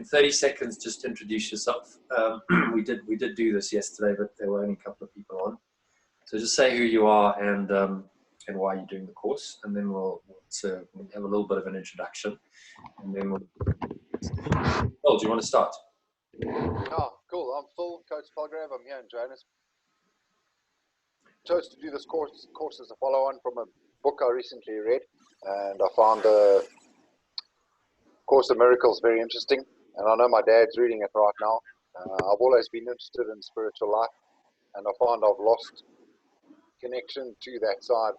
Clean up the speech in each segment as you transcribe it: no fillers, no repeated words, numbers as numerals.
In 30 seconds, just introduce yourself. We did do this yesterday, but there were only a couple of people on. So just say who you are and why you're doing the course, and then we'll have a little bit of an introduction, and then we'll. Oh, do you want to start? Oh, cool. I'm Phil, Coach Palgrave. I'm here in Johannesburg. Chose to do this course as a follow-on from a book I recently read, and I found the Course of Miracles very interesting. And I know my dad's reading it right now. I've always been interested in spiritual life, and I find I've lost connection to that side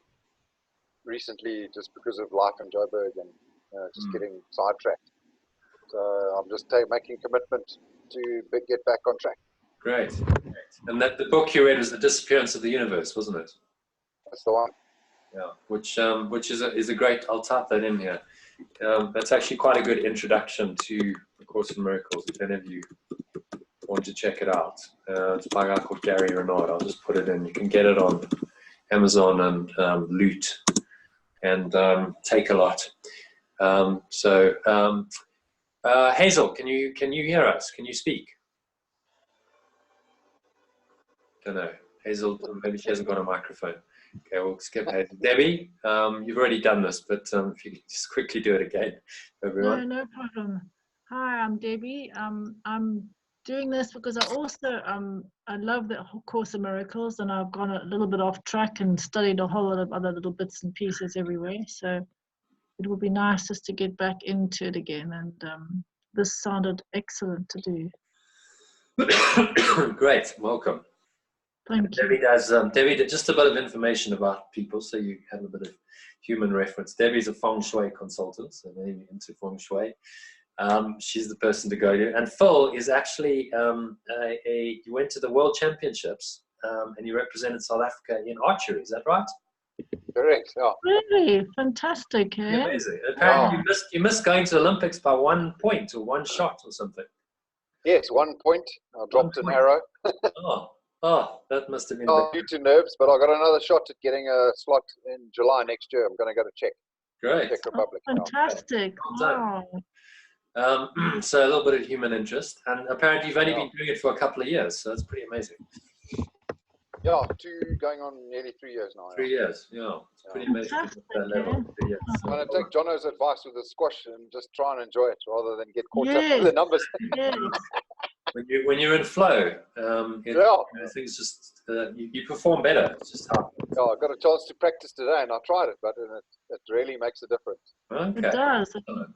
recently just because of life in Joburg and just getting sidetracked. So I'm just making commitment to get back on track. Great. And that the book you read was The Disappearance of the Universe, wasn't it? That's the one. Yeah, which is a great. I'll type that in here. That's actually quite a good introduction to the Course of Miracles. If any of you want to check it out, it's by a guy called Gary Renard. I'll just put it in. You can get it on Amazon and Loot and Take a Lot. Hazel, can you hear us? Can you speak? Don't know. Hazel, maybe she hasn't got a microphone. Okay, we'll skip Hazel. Debbie, you've already done this, but if you could just quickly do it again, everyone. No problem. Hi, I'm Debbie. I'm doing this because I also I love the Course of Miracles, and I've gone a little bit off track and studied a whole lot of other little bits and pieces everywhere. So it would be nice just to get back into it again, and this sounded excellent to do. Great, welcome. Thank you. Debbie does. Debbie did just a bit of information about people, so you have a bit of human reference. Debbie's a feng shui consultant, so maybe into feng shui. She's the person to go to. And Phil is actually he went to the World Championships and he represented South Africa in archery. Is that right? Correct. Yeah. Really fantastic, eh? Yeah, amazing. Apparently, you missed going to the Olympics by 1 point or one shot or something. Yes, 1 point. I dropped an arrow. Oh, that must have been due to nerves, but I got another shot at getting a slot in July next year. I'm going to go to Czech. Great. Czech Republic. Oh, fantastic. Well done. So a little bit of human interest, and apparently you've only been doing it for a couple of years, so that's pretty amazing. Yeah, going on nearly 3 years now. 3 years, yeah. It's pretty amazing. That level. Yeah. I'm going to take Jono's advice with the squash and just try and enjoy it rather than get caught up in the numbers. Yes. When you're in flow, things just you perform better. It's just how. Yeah, I got a chance to practice today, and I tried it, but it really makes a difference. Okay. It does.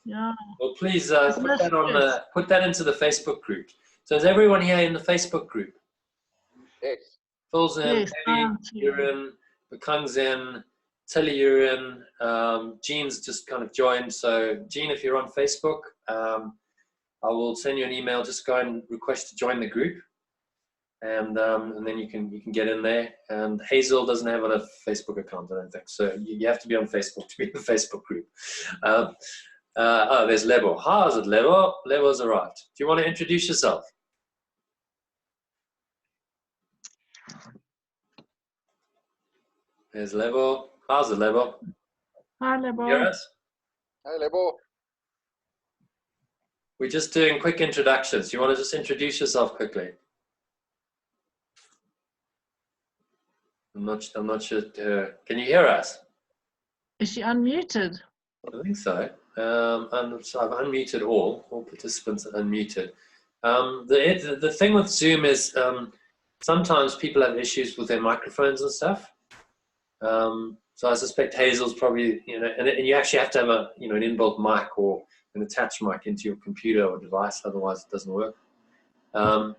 Yeah. Well, please put that into the Facebook group. So is everyone here in the Facebook group? Yes. Phil's in, Yes, Eddie, you're in, Bakung's in, Tilly, you're in, Jean's just kind of joined. So Jean, if you're on Facebook, I will send you an email. Just go and request to join the group, and then you can get in there. And Hazel doesn't have a Facebook account, I don't think. So you have to be on Facebook to be in the Facebook group. There's Lebo. How is it, Lebo? Lebo's arrived. Do you want to introduce yourself? There's Lebo. How's it, Lebo? Hi, Lebo. Hear us? Hey, Lebo. We're just doing quick introductions. You want to just introduce yourself quickly? I'm not sure. Can you hear us? Is she unmuted? I think so. So I've unmuted all participants are unmuted. The thing with Zoom is sometimes people have issues with their microphones and stuff. So I suspect Hazel's probably, and you actually have to have an inbuilt mic or an attached mic into your computer or device, otherwise it doesn't work.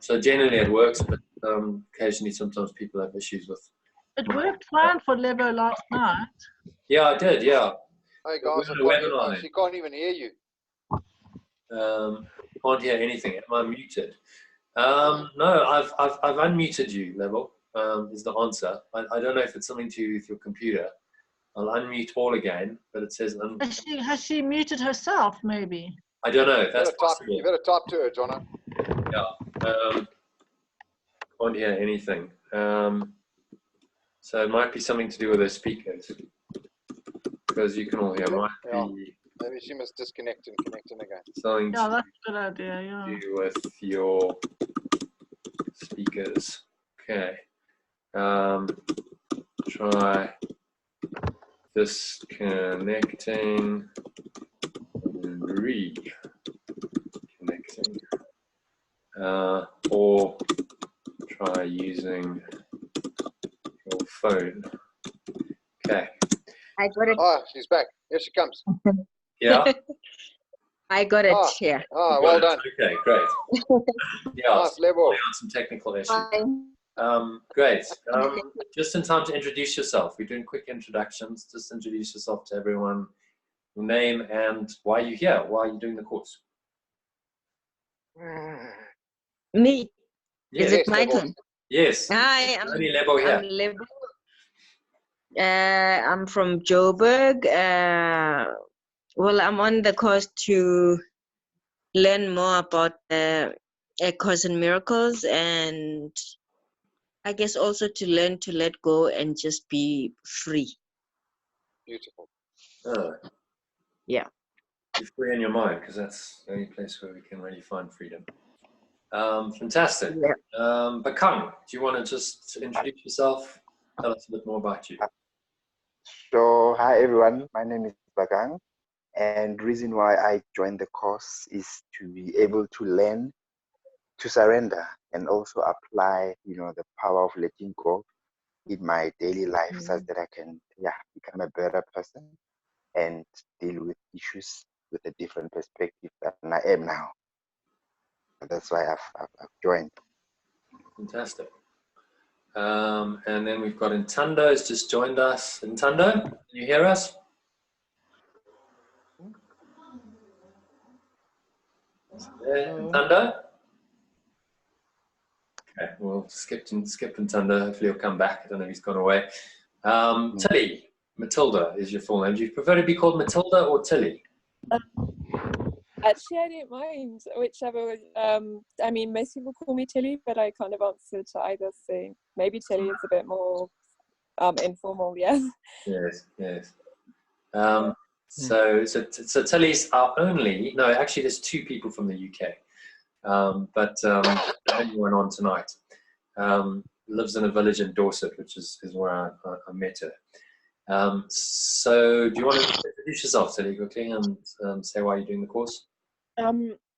So generally it works, but occasionally sometimes people have issues with. It worked fine for Lebo last night. Yeah, I did. Yeah. Hey guys, she can't even hear you. Can't hear anything. Am I muted? No, I've unmuted you, Lebo. Is the answer. I don't know if it's something to do with your computer. I'll unmute all again, but it says has she muted herself, maybe? I don't know. That's possible. You better type to her, Jono. Yeah. Can't hear anything. So it might be something to do with her speakers, because you can all hear. Maybe she must disconnect and connect in again. Something Yeah, to that's a good idea. Yeah. do with your speakers. Okay. Try disconnecting and reconnecting. Or try using your phone. Okay. I got it. Ah, she's back. Here she comes. Yeah. I got it Ah. here. Ah, well done. Okay, great. Yeah, Nice level. on some technical issues. Fine. Great. Just in time to introduce yourself. We're doing quick introductions. Just introduce yourself to everyone. Your name and why you're here. Why are you doing the course? Me. Yes. Is it my Lebo. turn? Yes. Hi, Only Lebo here. I'm Lebo. I'm from Joburg. Well, I'm on the course to learn more about A Course in Miracles, and I guess also to learn to let go and just be free. Beautiful. Yeah. You're free in your mind, because that's the only place where we can really find freedom. Fantastic. Yeah. Bakang, do you want to just introduce yourself? Tell us a bit more about you. So, hi everyone, my name is Bagang, and the reason why I joined the course is to be able to learn to surrender and also apply, the power of letting go in my daily life, such that I can, become a better person and deal with issues with a different perspective than I am now. That's why I've joined. Fantastic. And then we've got Intando has just joined us. Intando, can you hear us? Intando? Okay, we'll skip Intando. Hopefully he'll come back. I don't know if he's gone away. Tilly, Matilda is your full name. Do you prefer to be called Matilda or Tilly? Actually, I don't mind whichever. I mean, most people call me Tilly, but I kind of answer to either. So maybe Tilly is a bit more informal. Yes. Yes. So Tilly's our only. No, actually, there's two people from the UK, but the only one on tonight lives in a village in Dorset, which is where I met her. So do you want to introduce yourself, Tilly, quickly, and say why you're doing the course?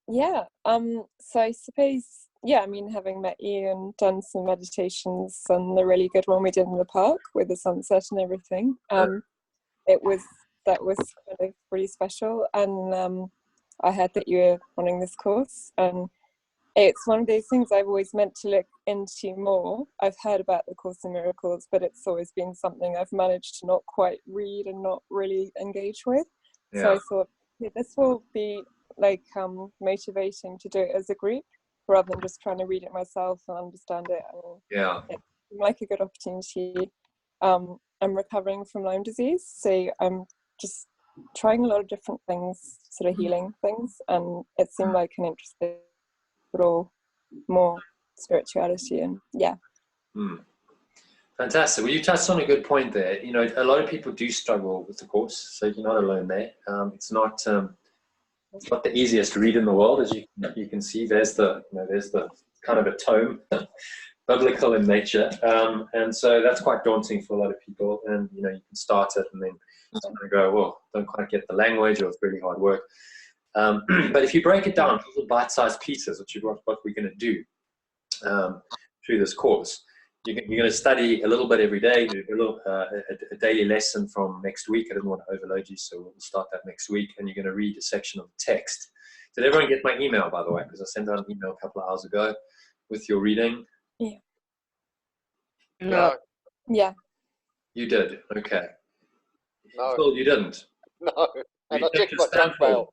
Yeah. So I suppose, I mean, having met you and done some meditations and the really good one we did in the park with the sunset and everything, that was kind of really special. And I heard that you were running this course, and it's one of those things I've always meant to look into more. I've heard about the Course in Miracles, but it's always been something I've managed to not quite read and not really engage with. Yeah. So I thought this will be like motivating to do it as a group rather than just trying to read it myself and understand it. And it seemed like a good opportunity. I'm recovering from Lyme disease, so I'm just trying a lot of different things, sort of healing things, and it seemed like an interesting little more spirituality. And Fantastic. Well, you touched on a good point there. You know, a lot of people do struggle with the course, so you're not alone there. It's not the easiest to read in the world, as you can see. There's the kind of a tome, biblical in nature, and so that's quite daunting for a lot of people. And you can start it and then kind of go, well, don't quite get the language, or it's really hard work. But if you break it down into little bite-sized pieces, which is what we're going to do through this course, you're going to study a little bit every day, a daily lesson from next week. I didn't want to overload you, so we'll start that next week. And you're going to read a section of text. Did everyone get my email, by the way? Because I sent out an email a couple of hours ago with your reading. Yeah. No. Yeah. You did? Okay. No. Phil, you didn't? No. And I checked your my junk spam folder? mail.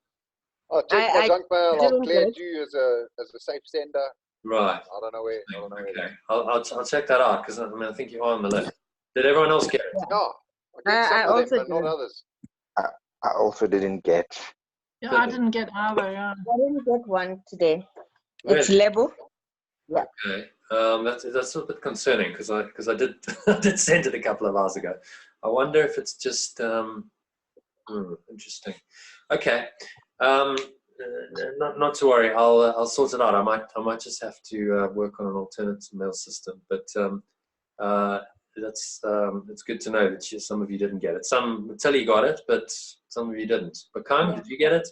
I checked my junk mail. I've cleared you as a safe sender. Right. I don't know where. Okay. I'll check that out, because I think you are on the list. Did everyone else get it? No. I get some of them, but not others. I also didn't get. Yeah, I didn't get either. Yeah. I didn't get one today. Really? It's Lebo. Yeah. Okay. That's a bit concerning, because I did I did send it a couple of hours ago. I wonder if it's just interesting. Okay. Not to worry. I'll sort it out. I might just have to work on an alternate mail system. But that's it's good to know that some of you didn't get it. Some Tilly got it, but some of you didn't. Bakang, did you get it?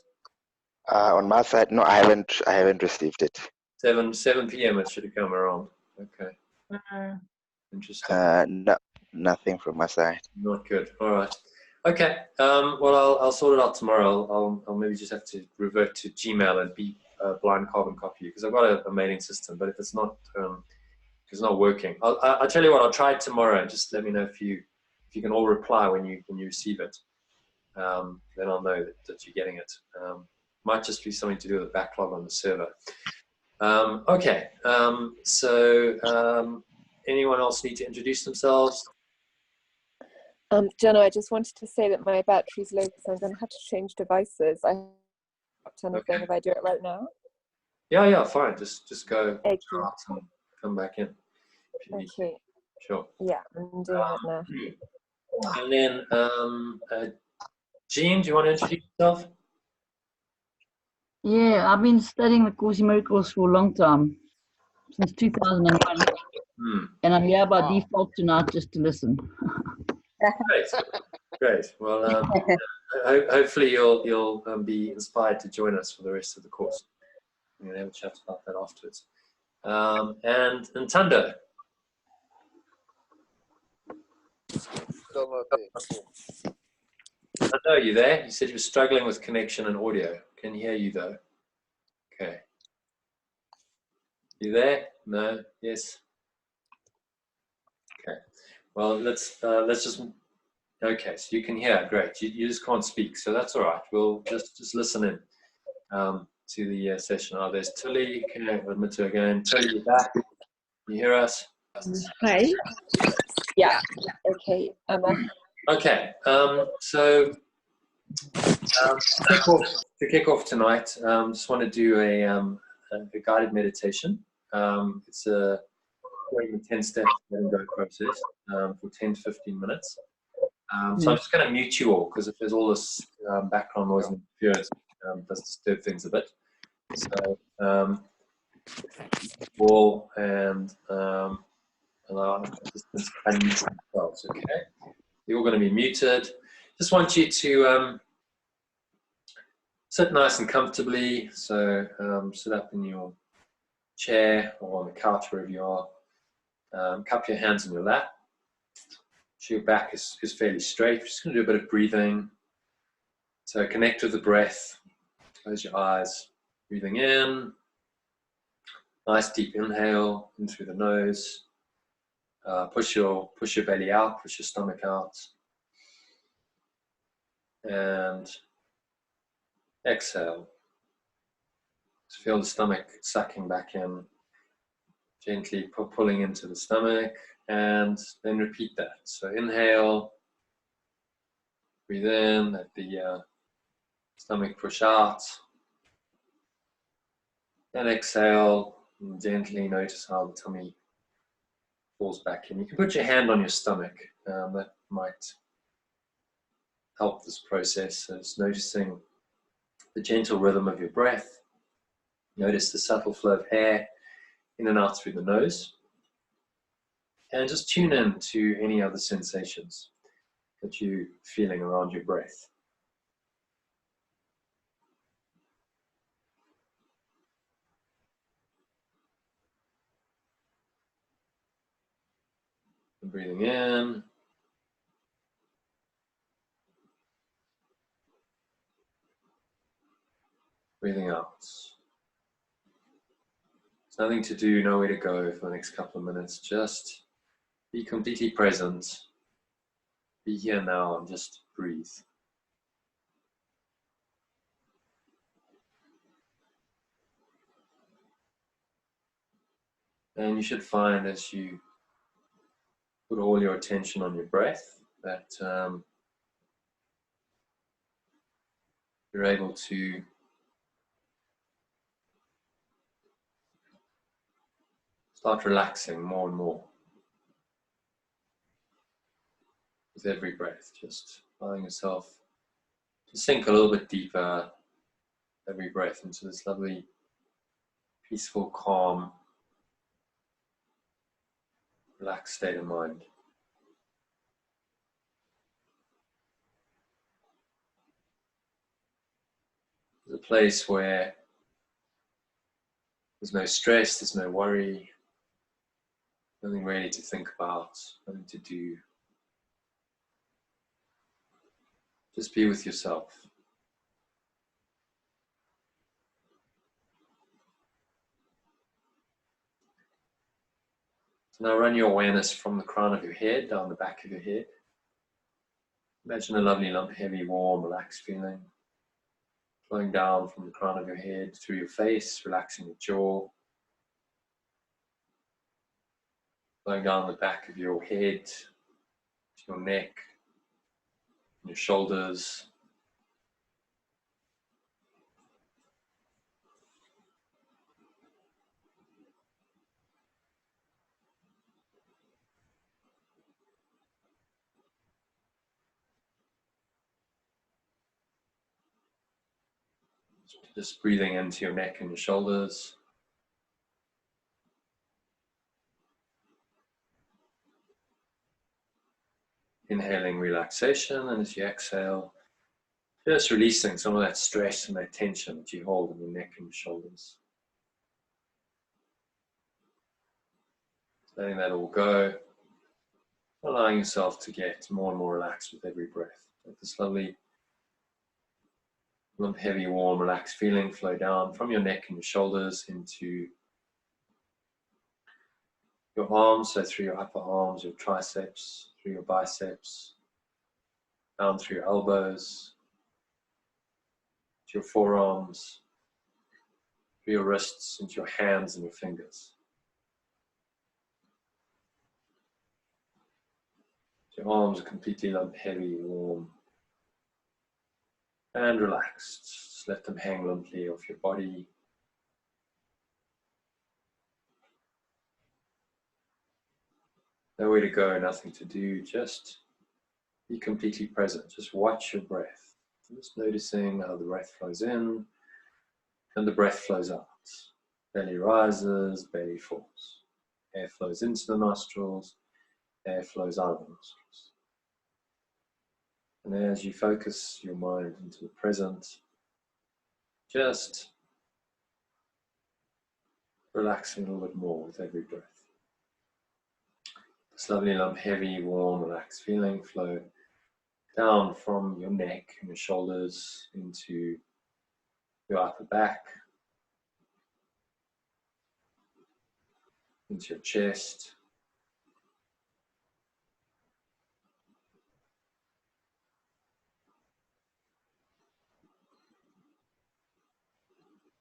On my side, no, I haven't received it. 7 p.m. It should have come around. Okay. Interesting. No, nothing from my side. Not good. All right. Okay. Well, I'll sort it out tomorrow. I'll maybe just have to revert to Gmail and be blind carbon copy you because I've got a mailing system. But if it's not working, I'll tell you what. I'll try it tomorrow. Just let me know if you can all reply when you receive it. Then I'll know that you're getting it. Might just be something to do with the backlog on the server. Okay. So anyone else need to introduce themselves? Jenna, I just wanted to say that my battery's low, so I'm going to have to change devices. I have anything if I do it right now. Yeah, fine. Just go Okay. out and come back in. If you need to. Okay. Sure. Yeah, I'm doing it now. And then, Jean, do you want to introduce yourself? Yeah, I've been studying the Course in Miracles for a long time, since 2001, and I'm here by default tonight just to listen. Great. Well, hopefully you'll be inspired to join us for the rest of the course. We're going to have a chat about that afterwards. And Tando. Tando, are you there? You said you were struggling with connection and audio. Can hear you though. Okay. You there? No? Yes? Okay. Well, let's just. Okay, so you can hear. Great. You just can't speak, so that's all right. We'll just listen in to the session. Oh, there's Tilly. Can I admit her again? Tilly, you're back. You hear us? Hi. Yeah. Okay. Okay. So to kick off tonight, just want to do a guided meditation. It's a 10-step let-and-go process for 10 to 15 minutes. So I'm just going to mute you all because if there's all this background noise and interference, it does disturb things a bit. So all and allow participants to unmute themselves. Okay, you're all going to be muted. Just want you to sit nice and comfortably. So sit up in your chair or on the couch wherever you are. Cup your hands in your lap. So your back is fairly straight. We're just going to do a bit of breathing. So connect with the breath. Close your eyes. Breathing in. Nice deep inhale in through the nose. Push your belly out. Push your stomach out. And exhale. Just feel the stomach sucking back in. Gently pulling into the stomach. And then repeat that. So inhale. Breathe in. Let the stomach push out. And exhale, and gently notice how the tummy falls back in. You can put your hand on your stomach. That might help this process. So it's noticing the gentle rhythm of your breath. Notice the subtle flow of air in and out through the nose. And just tune in to any other sensations that you're feeling around your breath. And breathing in. Breathing out. There's nothing to do, nowhere to go for the next couple of minutes. Just be completely present. Be here now and just breathe. And you should find as you put all your attention on your breath that you're able to start relaxing more and more with every breath, just allowing yourself sink a little bit deeper every breath into this lovely, peaceful, calm, relaxed state of mind. There's a place where there's no stress, there's no worry, nothing really to think about, nothing to do. Just be with yourself. So now run your awareness from the crown of your head down the back of your head. Imagine a lovely lump, heavy, warm, relaxed feeling flowing down from the crown of your head through your face, relaxing your jaw, flowing down the back of your head to your neck, your shoulders, just breathing into your neck and your shoulders. Inhaling relaxation, and as you exhale, just releasing some of that stress and that tension that you hold in your neck and your shoulders. Letting that all go, allowing yourself to get more and more relaxed with every breath. Let this lovely, lump, heavy, warm, relaxed feeling flow down from your neck and your shoulders into your arms, so through your upper arms, your triceps, through your biceps, down through your elbows, to your forearms, through your wrists, into your hands and your fingers. Your arms are completely limp, heavy, warm, and relaxed. Just let them hang limply off your body. Nowhere to go, nothing to do, just be completely present. Just watch your breath. Just noticing how the breath flows in and the breath flows out. Belly rises, belly falls. Air flows into the nostrils, air flows out of the nostrils. And as you focus your mind into the present, just relaxing a little bit more with every breath. This lovely lump, heavy, warm, relaxed feeling flow down from your neck and your shoulders into your upper back, into your chest,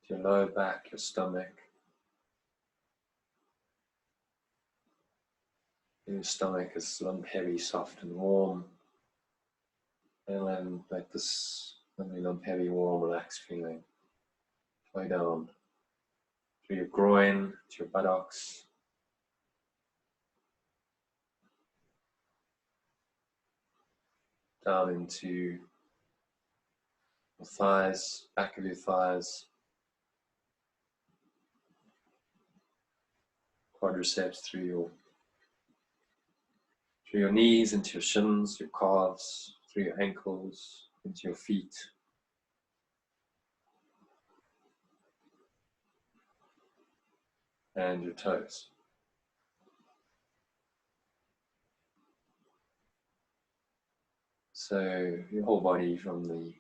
to your lower back, your stomach. Your stomach is lump, heavy, soft and warm. And then let this lovely lump, heavy, warm, relaxed feeling flow down through your groin, to your buttocks, down into your thighs, back of your thighs, quadriceps through your knees, into your shins, your calves, through your ankles, into your feet. And your toes. So your whole body from the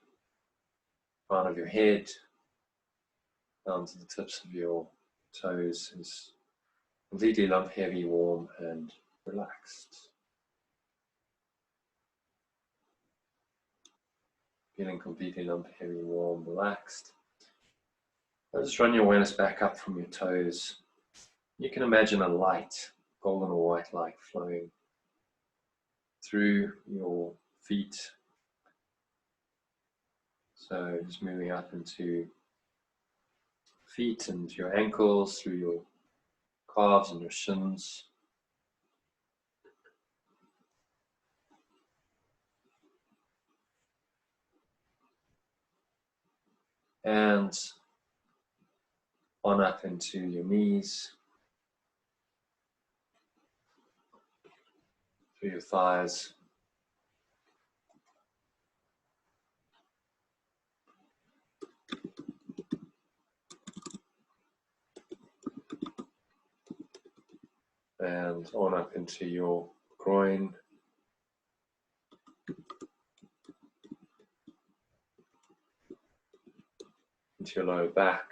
crown of your head down to the tips of your toes is completely lump, heavy, warm and relaxed. Feeling completely lump, heavy, warm, relaxed. Now just run your awareness back up from your toes. You can imagine a light, golden or white light flowing through your feet. So just moving up into feet and your ankles, through your calves and your shins. and on up into your knees, through your thighs, and on up into your groin, into your lower back,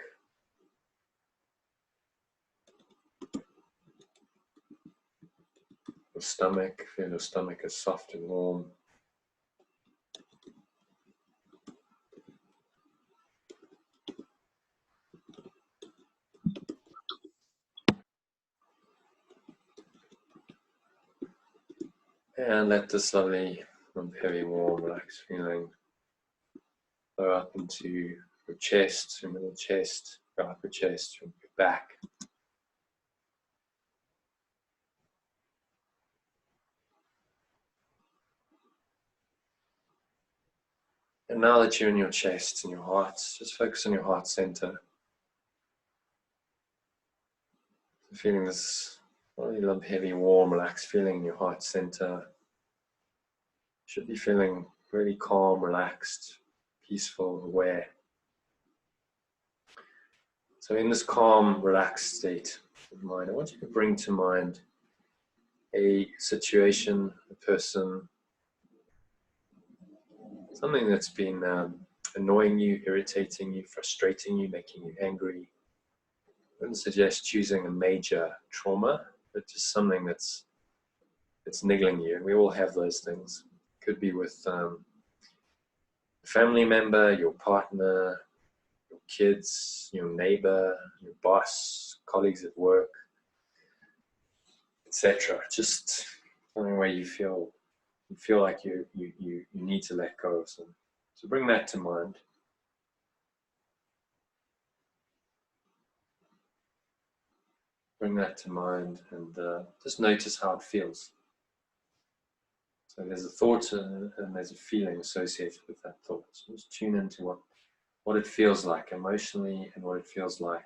your stomach. Feel your stomach is soft and warm. And let this lovely, heavy, warm, relaxed feeling go up into your chest, your middle chest, your upper chest, your back. And now that you're in your chest and your heart, just focus on your heart center. Feeling this really heavy, warm, relaxed feeling in your heart center. Should be feeling really calm, relaxed, peaceful, aware. So in this calm, relaxed state of mind, I want you to bring to mind a situation, a person, something that's been annoying you, irritating you, frustrating you, making you angry. I wouldn't suggest choosing a major trauma, but just something that's niggling you. We all have those things. Could be with a family member, your partner, your kids, your neighbor, your boss, colleagues at work, etc. Just something where you feel like you need to let go of something. So bring that to mind. Bring that to mind and just notice how it feels. So there's a thought and there's a feeling associated with that thought. So just tune into what it feels like emotionally and what it feels like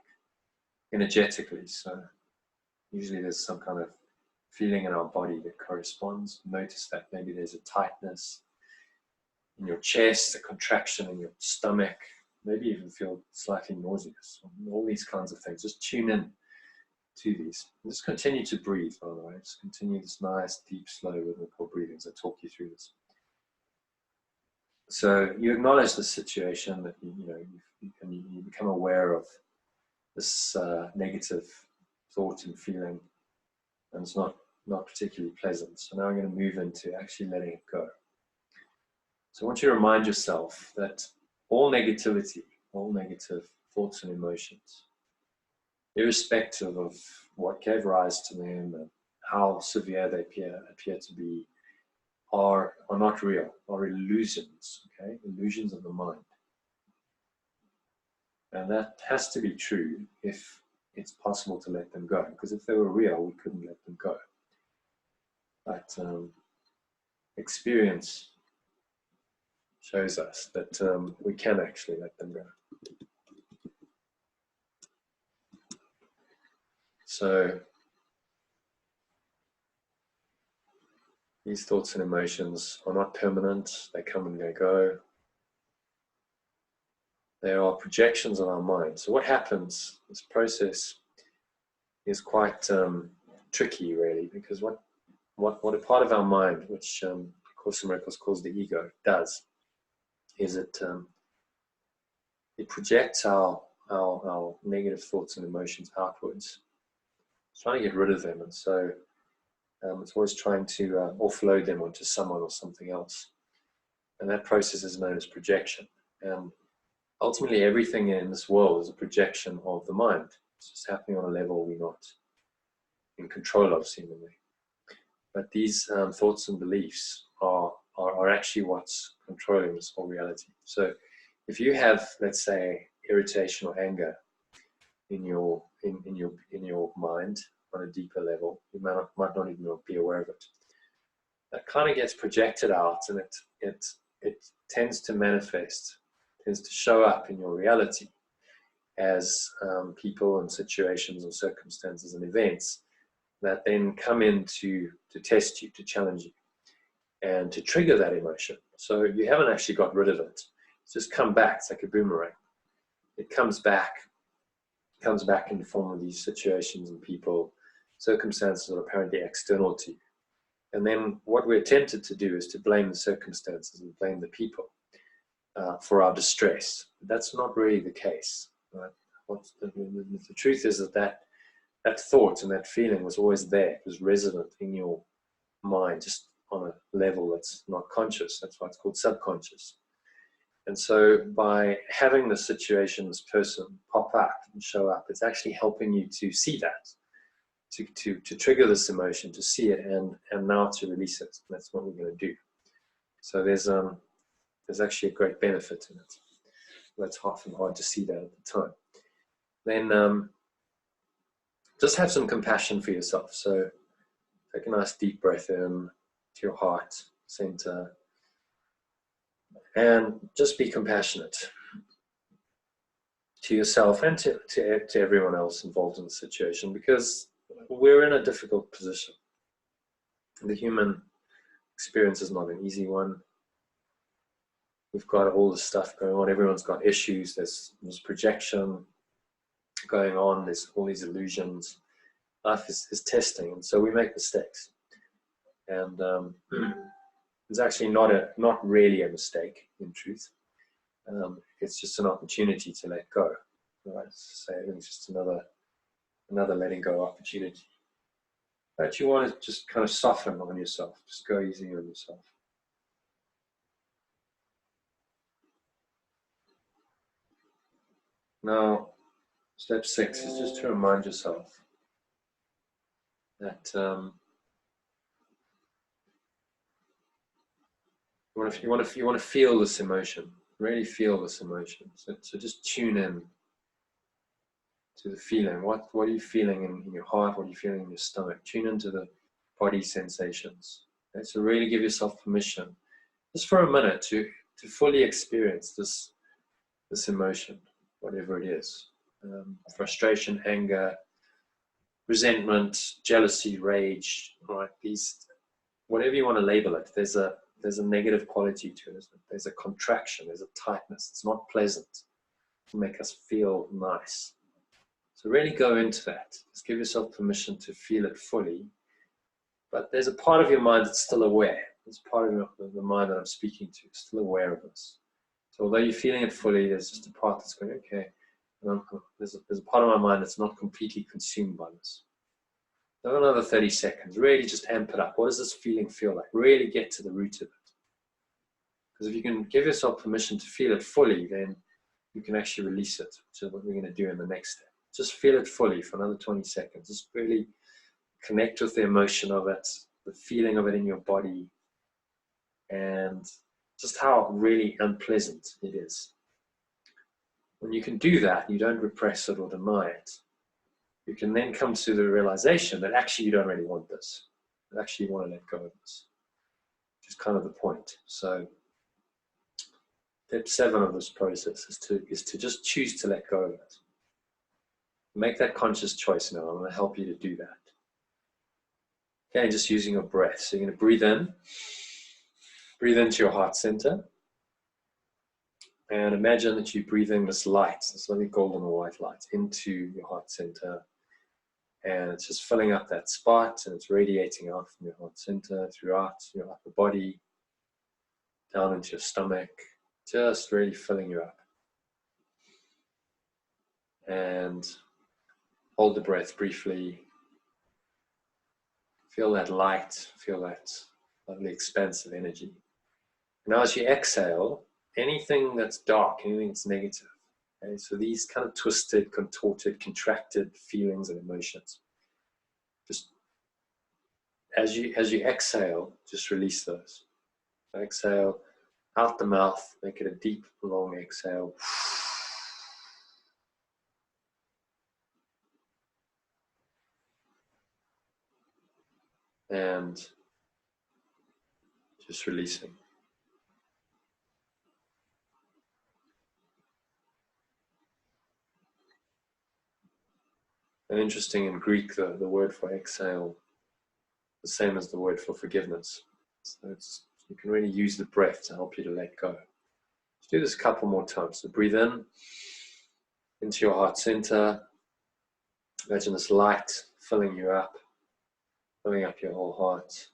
energetically. So usually there's some kind of feeling in our body that corresponds. Notice that maybe there's a tightness in your chest, a contraction in your stomach, maybe even feel slightly nauseous. All these kinds of things. Just tune in to these. And just continue to breathe, by the way. Just continue this nice, deep, slow, rhythmical breathing as I talk you through this. So you acknowledge the situation that you become aware of this negative thought and feeling, and it's not particularly pleasant. So now I'm going to move into actually letting it go. So I want you to remind yourself that all negativity, all negative thoughts and emotions, irrespective of what gave rise to them and how severe they appear to be, are not real, are illusions, okay? Illusions of the mind. And that has to be true if it's possible to let them go, because if they were real, we couldn't let them go. But experience shows us that we can actually let them go. So these thoughts and emotions are not permanent. They come and they go. They are projections on our mind. So what happens, this process is quite tricky, really, because what a part of our mind, which Course in Miracles calls the ego, does is it projects our negative thoughts and emotions outwards. It's trying to get rid of them, and so it's always trying to offload them onto someone or something else. And that process is known as projection. Ultimately, everything in this world is a projection of the mind. It's just happening on a level we're not in control of, seemingly. But these thoughts and beliefs are actually what's controlling this whole reality. So if you have, let's say, irritation or anger in your mind on a deeper level, you might not even be aware of it. That kind of gets projected out, and it tends to manifest tends to show up in your reality as people and situations and circumstances and events that then come in to test you, to challenge you, and to trigger that emotion. So you haven't actually got rid of it. It's just come back. It's like a boomerang. It comes back in the form of these situations and people, circumstances that are apparently external to you. And then what we're tempted to do is to blame the circumstances and blame the people for our distress. That's not really the case. Right? The truth is that thought and that feeling was always there. It was resident in your mind, just on a level that's not conscious. That's why it's called subconscious. And so by having the situation, this person pop up and show up, it's actually helping you to see that, to trigger this emotion, to see it, and now to release it. And that's what we're going to do. So there's actually a great benefit in it. That's often hard to see that at the time. Then just have some compassion for yourself. So take a nice deep breath in to your heart center, and just be compassionate to yourself and to everyone else involved in the situation, because we're in a difficult position. The human experience is not an easy one. We've got all this stuff going on. Everyone's got issues. There's projection going on. There's all these illusions. Life is testing, and so we make mistakes. And it's actually not really a mistake, in truth. It's just an opportunity to let go. Right? So it's just another letting go opportunity. But you want to just kind of soften on yourself. Just go easy on yourself. Now, step 6 is just to remind yourself that you want to feel this emotion. Really feel this emotion. So just tune in to the feeling. What are you feeling in your heart? What are you feeling in your stomach? Tune into the body sensations. Okay? So really give yourself permission, just for a minute, to fully experience this emotion, whatever it is. Frustration, anger, resentment, jealousy, rage, right? These, whatever you want to label it, there's a negative quality to it, isn't it? There's a contraction, there's a tightness. It's not pleasant to make us feel nice. So really go into that. Just give yourself permission to feel it fully. But there's a part of your mind that's still aware. There's part of the mind that I'm speaking to, still aware of this. So although you're feeling it fully, there's just a part that's going, okay, there's a part of my mind that's not completely consumed by this. So another 30 seconds, really just amp it up. What does this feeling feel like? Really get to the root of it. Because if you can give yourself permission to feel it fully, then you can actually release it, which is what we're going to do in the next step. Just feel it fully for another 20 seconds. Just really connect with the emotion of it, the feeling of it in your body, and just how really unpleasant it is. When you can do that, you don't repress it or deny it. You can then come to the realization that actually you don't really want this. You actually want to let go of this, which is kind of the point. So step 7 of this process is to just choose to let go of it. Make that conscious choice now. I'm going to help you to do that. Okay, just using your breath. So you're going to breathe in. Breathe into your heart center. And imagine that you're breathing this light, this lovely golden or white light, into your heart center. And it's just filling up that spot, and it's radiating out from your heart center, throughout your upper body, down into your stomach, just really filling you up. And hold the breath briefly. Feel that light, feel that lovely expansive energy. Now as you exhale, anything that's dark, anything that's negative, okay, so these kind of twisted, contorted, contracted feelings and emotions, just as you exhale, just release those. So exhale out the mouth, make it a deep, long exhale. And just releasing. And interesting, in Greek, the word for exhale, the same as the word for forgiveness. So you can really use the breath to help you to let go. Let's do this a couple more times. So breathe in, into your heart center. Imagine this light filling you up, filling up your whole heart,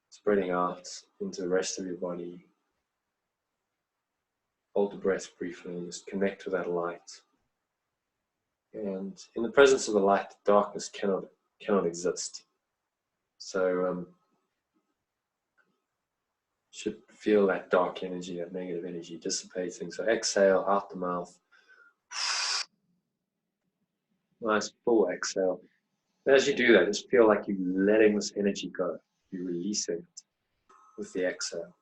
spreading out into the rest of your body. Hold the breath briefly and just connect with that light. And in the presence of the light, darkness cannot exist. So should feel that dark energy, that negative energy dissipating. So exhale out the mouth. Nice full exhale. As you do that, just feel like you're letting this energy go. You're releasing it with the exhale.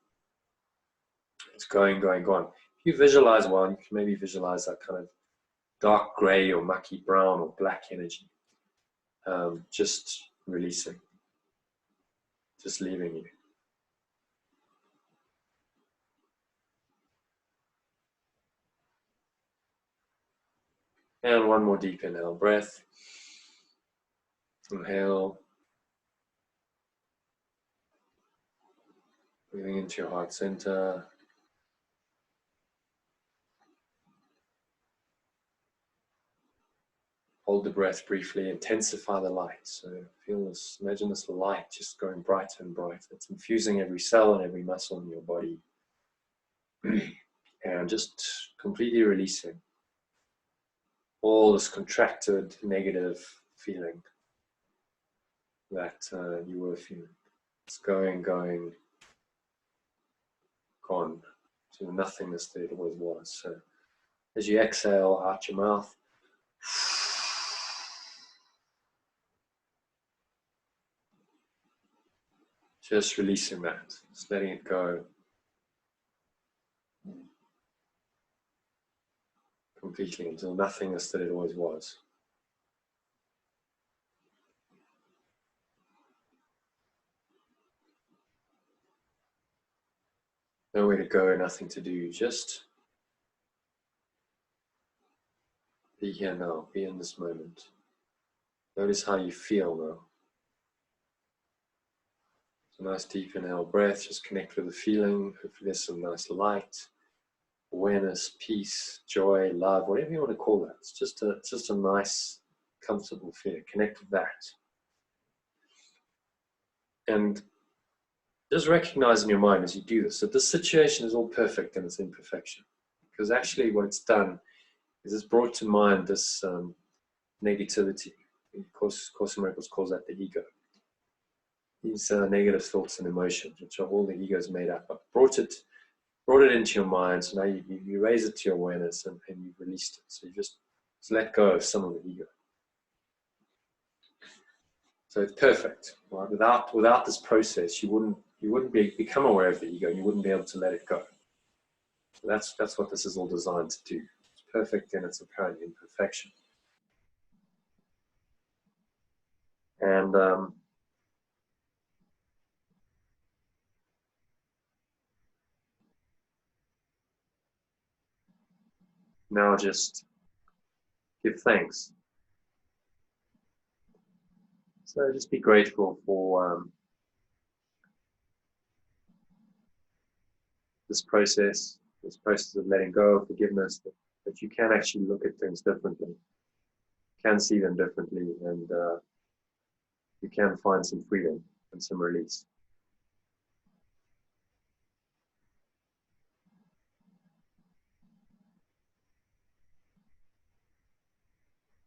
It's going, going, gone. If you visualize one, you can maybe visualize that kind of dark gray or mucky brown or black energy. Just releasing. Just leaving you. And one more deep inhale, breath. Inhale. Breathing into your heart center. Hold the breath briefly, intensify the light. So feel this, imagine this light just going brighter and brighter. It's infusing every cell and every muscle in your body. And just completely releasing all this contracted, negative feeling that you were feeling. It's going, going, gone to the nothingness that it always was. So as you exhale out your mouth, just releasing that, just letting it go completely into the nothingness that it always was. Nowhere to go, nothing to do, just be here now, be in this moment. Notice how you feel now. So nice deep inhale breath, just connect with the feeling. Hopefully there's some nice light, awareness, peace, joy, love, whatever you want to call that. It's just a nice, comfortable feeling. Connect with that. And just recognize in your mind as you do this, that this situation is all perfect in its imperfection. Because actually what it's done is it's brought to mind this negativity. Of course, Course in Miracles calls that the ego. These negative thoughts and emotions, which are all the ego's made up of. Brought it into your mind, so now you raise it to your awareness and you've released it. So you just let go of some of the ego. So it's perfect. Right? Without this process, you wouldn't become aware of the ego. You wouldn't be able to let it go. So that's what this is all designed to do. It's perfect in its apparent imperfection. And now just give thanks. So just be grateful for this process of letting go, of forgiveness, that you can actually look at things differently, you can see them differently, and you can find some freedom and some release.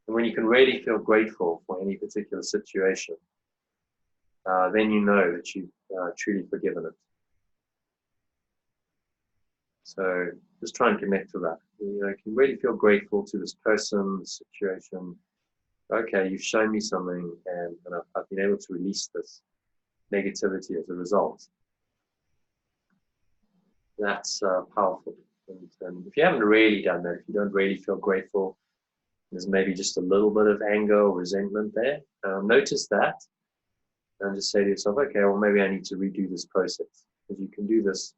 And when you can really feel grateful for any particular situation, then you know that you've truly forgiven it. So just try and connect to that. You know, you can really feel grateful to this person, this situation. Okay, you've shown me something, and I've been able to release this negativity as a result. That's powerful. And if you haven't really done that, if you don't really feel grateful, there's maybe just a little bit of anger or resentment there. Notice that, and just say to yourself, okay, well, maybe I need to redo this process. Because you can do this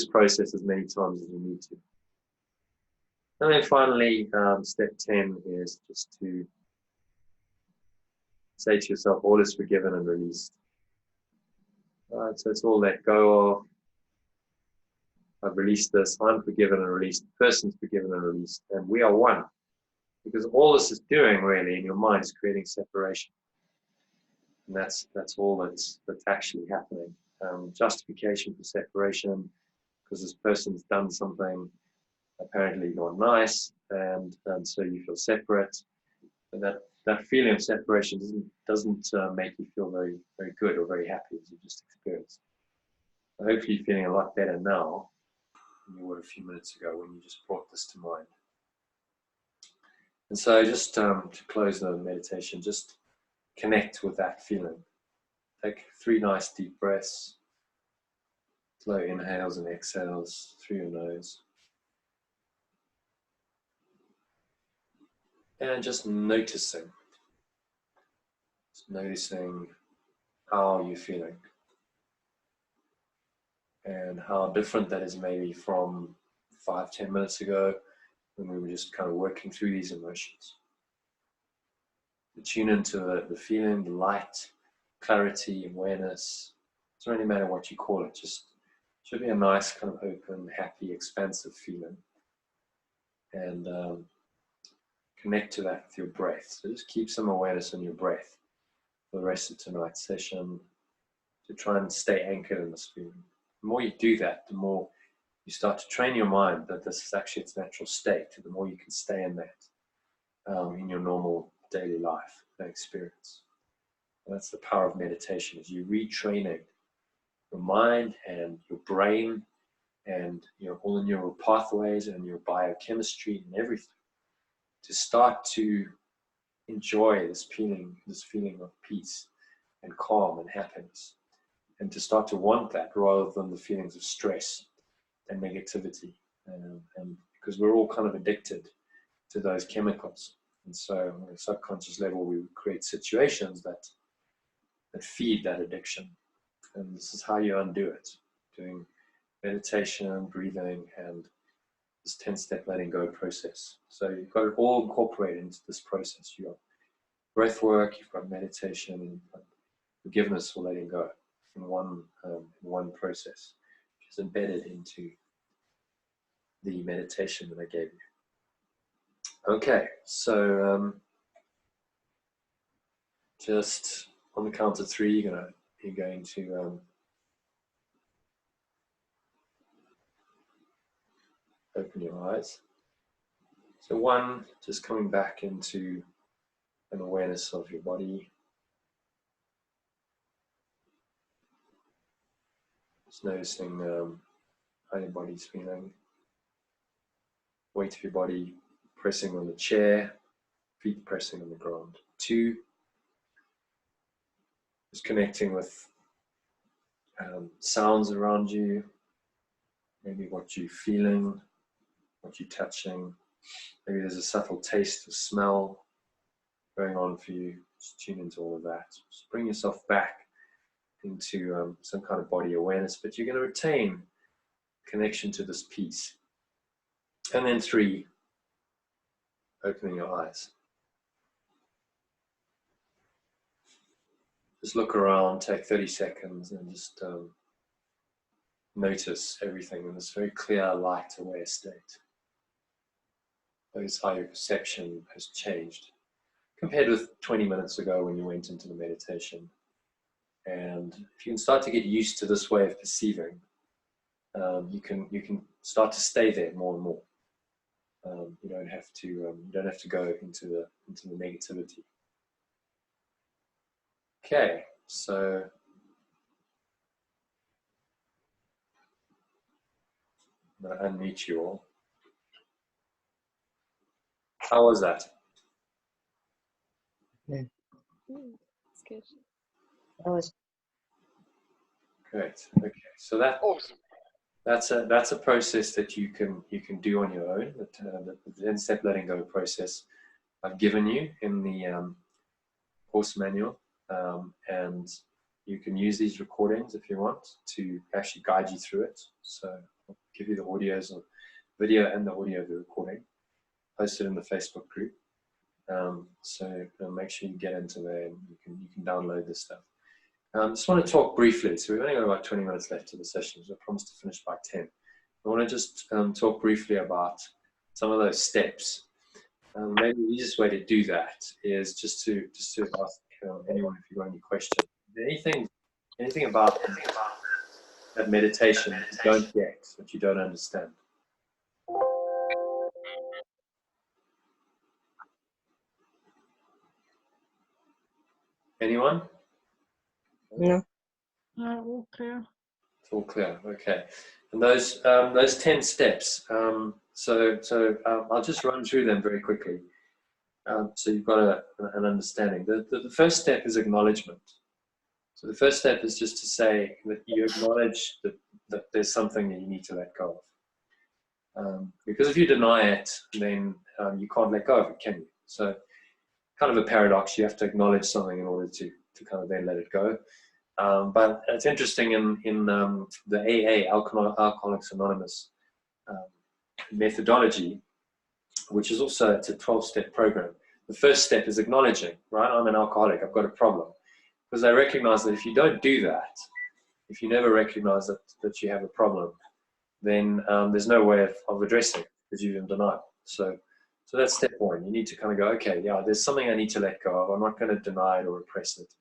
process as many times as you need to. And then finally, step 10 is just to say to yourself, all is forgiven and released. Right, so it's all let go of. I've released this, I'm forgiven and released, the person's forgiven and released, and we are one. Because all this is doing really in your mind is creating separation. And that's all that's actually happening. Justification for separation, because this person's done something apparently not nice, and so you feel separate. And that feeling of separation doesn't make you feel very, very good or very happy as you just experienced. So hopefully you're feeling a lot better now than you were a few minutes ago when you just brought this to mind. And so just to close the meditation, just connect with that feeling. Take 3 nice deep breaths, slow inhales and exhales through your nose. And just noticing how you're feeling and how different that is maybe from 5-10 minutes ago when we were just kind of working through these emotions. Tune into the feeling, the light, clarity, awareness. It doesn't really matter what you call it, just should be a nice kind of open, happy, expansive feeling. And connect to that with your breath. So just keep some awareness on your breath for the rest of tonight's session to try and stay anchored in this feeling. The more you do that, the more you start to train your mind that this is actually its natural state, the more you can stay in that in your normal daily life and experience. And that's the power of meditation, is you retraining your mind and your brain and all the neural pathways and your biochemistry and everything to start to enjoy this feeling of peace and calm and happiness, and to start to want that rather than the feelings of stress and negativity, and because we're all kind of addicted to those chemicals, and so on a subconscious level we create situations that feed that addiction, and this is how you undo it, doing meditation, breathing, and this 10-step letting go process. So you've got it all incorporated into this process. You've got breath work, you've got meditation, and you've got forgiveness or letting go in one process, which is embedded into the meditation that I gave you. Okay, so just on the count of 3, you're going to open your eyes. So 1, just coming back into an awareness of your body. Just noticing how your body's feeling. Weight of your body pressing on the chair, feet pressing on the ground. 2, just connecting with sounds around you, maybe what you're feeling, what you're touching. Maybe there's a subtle taste or smell going on for you. Just tune into all of that. Just bring yourself back into some kind of body awareness, but you're going to retain connection to this piece. And then 3, opening your eyes. Just look around, take 30 seconds and just notice everything in this very clear, light, aware state. Notice how your perception has changed compared with 20 minutes ago when you went into the meditation. And if you can start to get used to this way of perceiving, you can start to stay there more and more. You don't have to go into the negativity. Okay, so I'm going to unmute you all. How was that? It's good. That was Great. Okay, so Awesome. that's a process that you can do on your own. The 10-step letting go process I've given you in the course manual, and you can use these recordings if you want to actually guide you through it. So I'll give you the audios, or video and the audio of the recording. posted in the Facebook group. So make sure you get into there and you can download this stuff. Just want to talk briefly. So we've only got about 20 minutes left to the session. So I promised to finish by 10. I want to just talk briefly about some of those steps. Maybe the easiest way to do that is just to ask anyone if you've got any questions. Anything about that meditation that you don't get, that you don't understand? Anyone? No. All clear. It's all clear. Okay. And those 10 steps. So I'll just run through them very quickly. So you've got an understanding. The first step is acknowledgement. So the first step is just to say that you acknowledge that there's something that you need to let go of. Because if you deny it, then you can't let go of it, can you? So kind of a paradox. You have to acknowledge something in order to kind of then let it go. But it's interesting in the AA, Alcoholics Anonymous methodology, which is also, it's a 12-step program. The first step is acknowledging, right? I'm an alcoholic, I've got a problem. Because they recognize that if you don't do that, if you never recognize that you have a problem, then there's no way of addressing it because you're in denial. So that's step one. You need to kind of go, okay, yeah, there's something I need to let go of. I'm not going to deny it or repress it.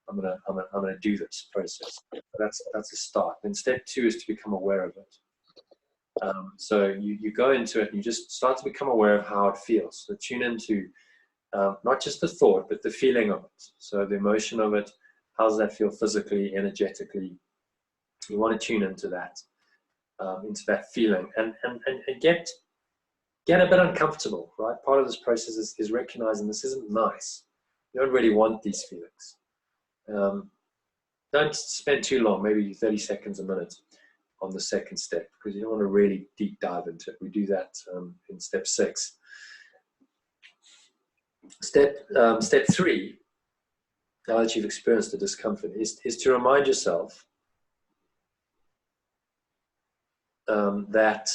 I'm gonna do this process. That's a start. Then step two is to become aware of it. So you go into it and you just start to become aware of how it feels. So tune into not just the thought, but the feeling of it. So the emotion of it, how does that feel physically, energetically? You want to tune into that feeling and get a bit uncomfortable, right? Part of this process is recognizing this isn't nice. You don't really want these feelings. Don't spend too long, maybe 30 seconds, a minute on the second step, because you don't want to really deep dive into it. We do that in step 6. Step 3, now that you've experienced the discomfort, is to remind yourself that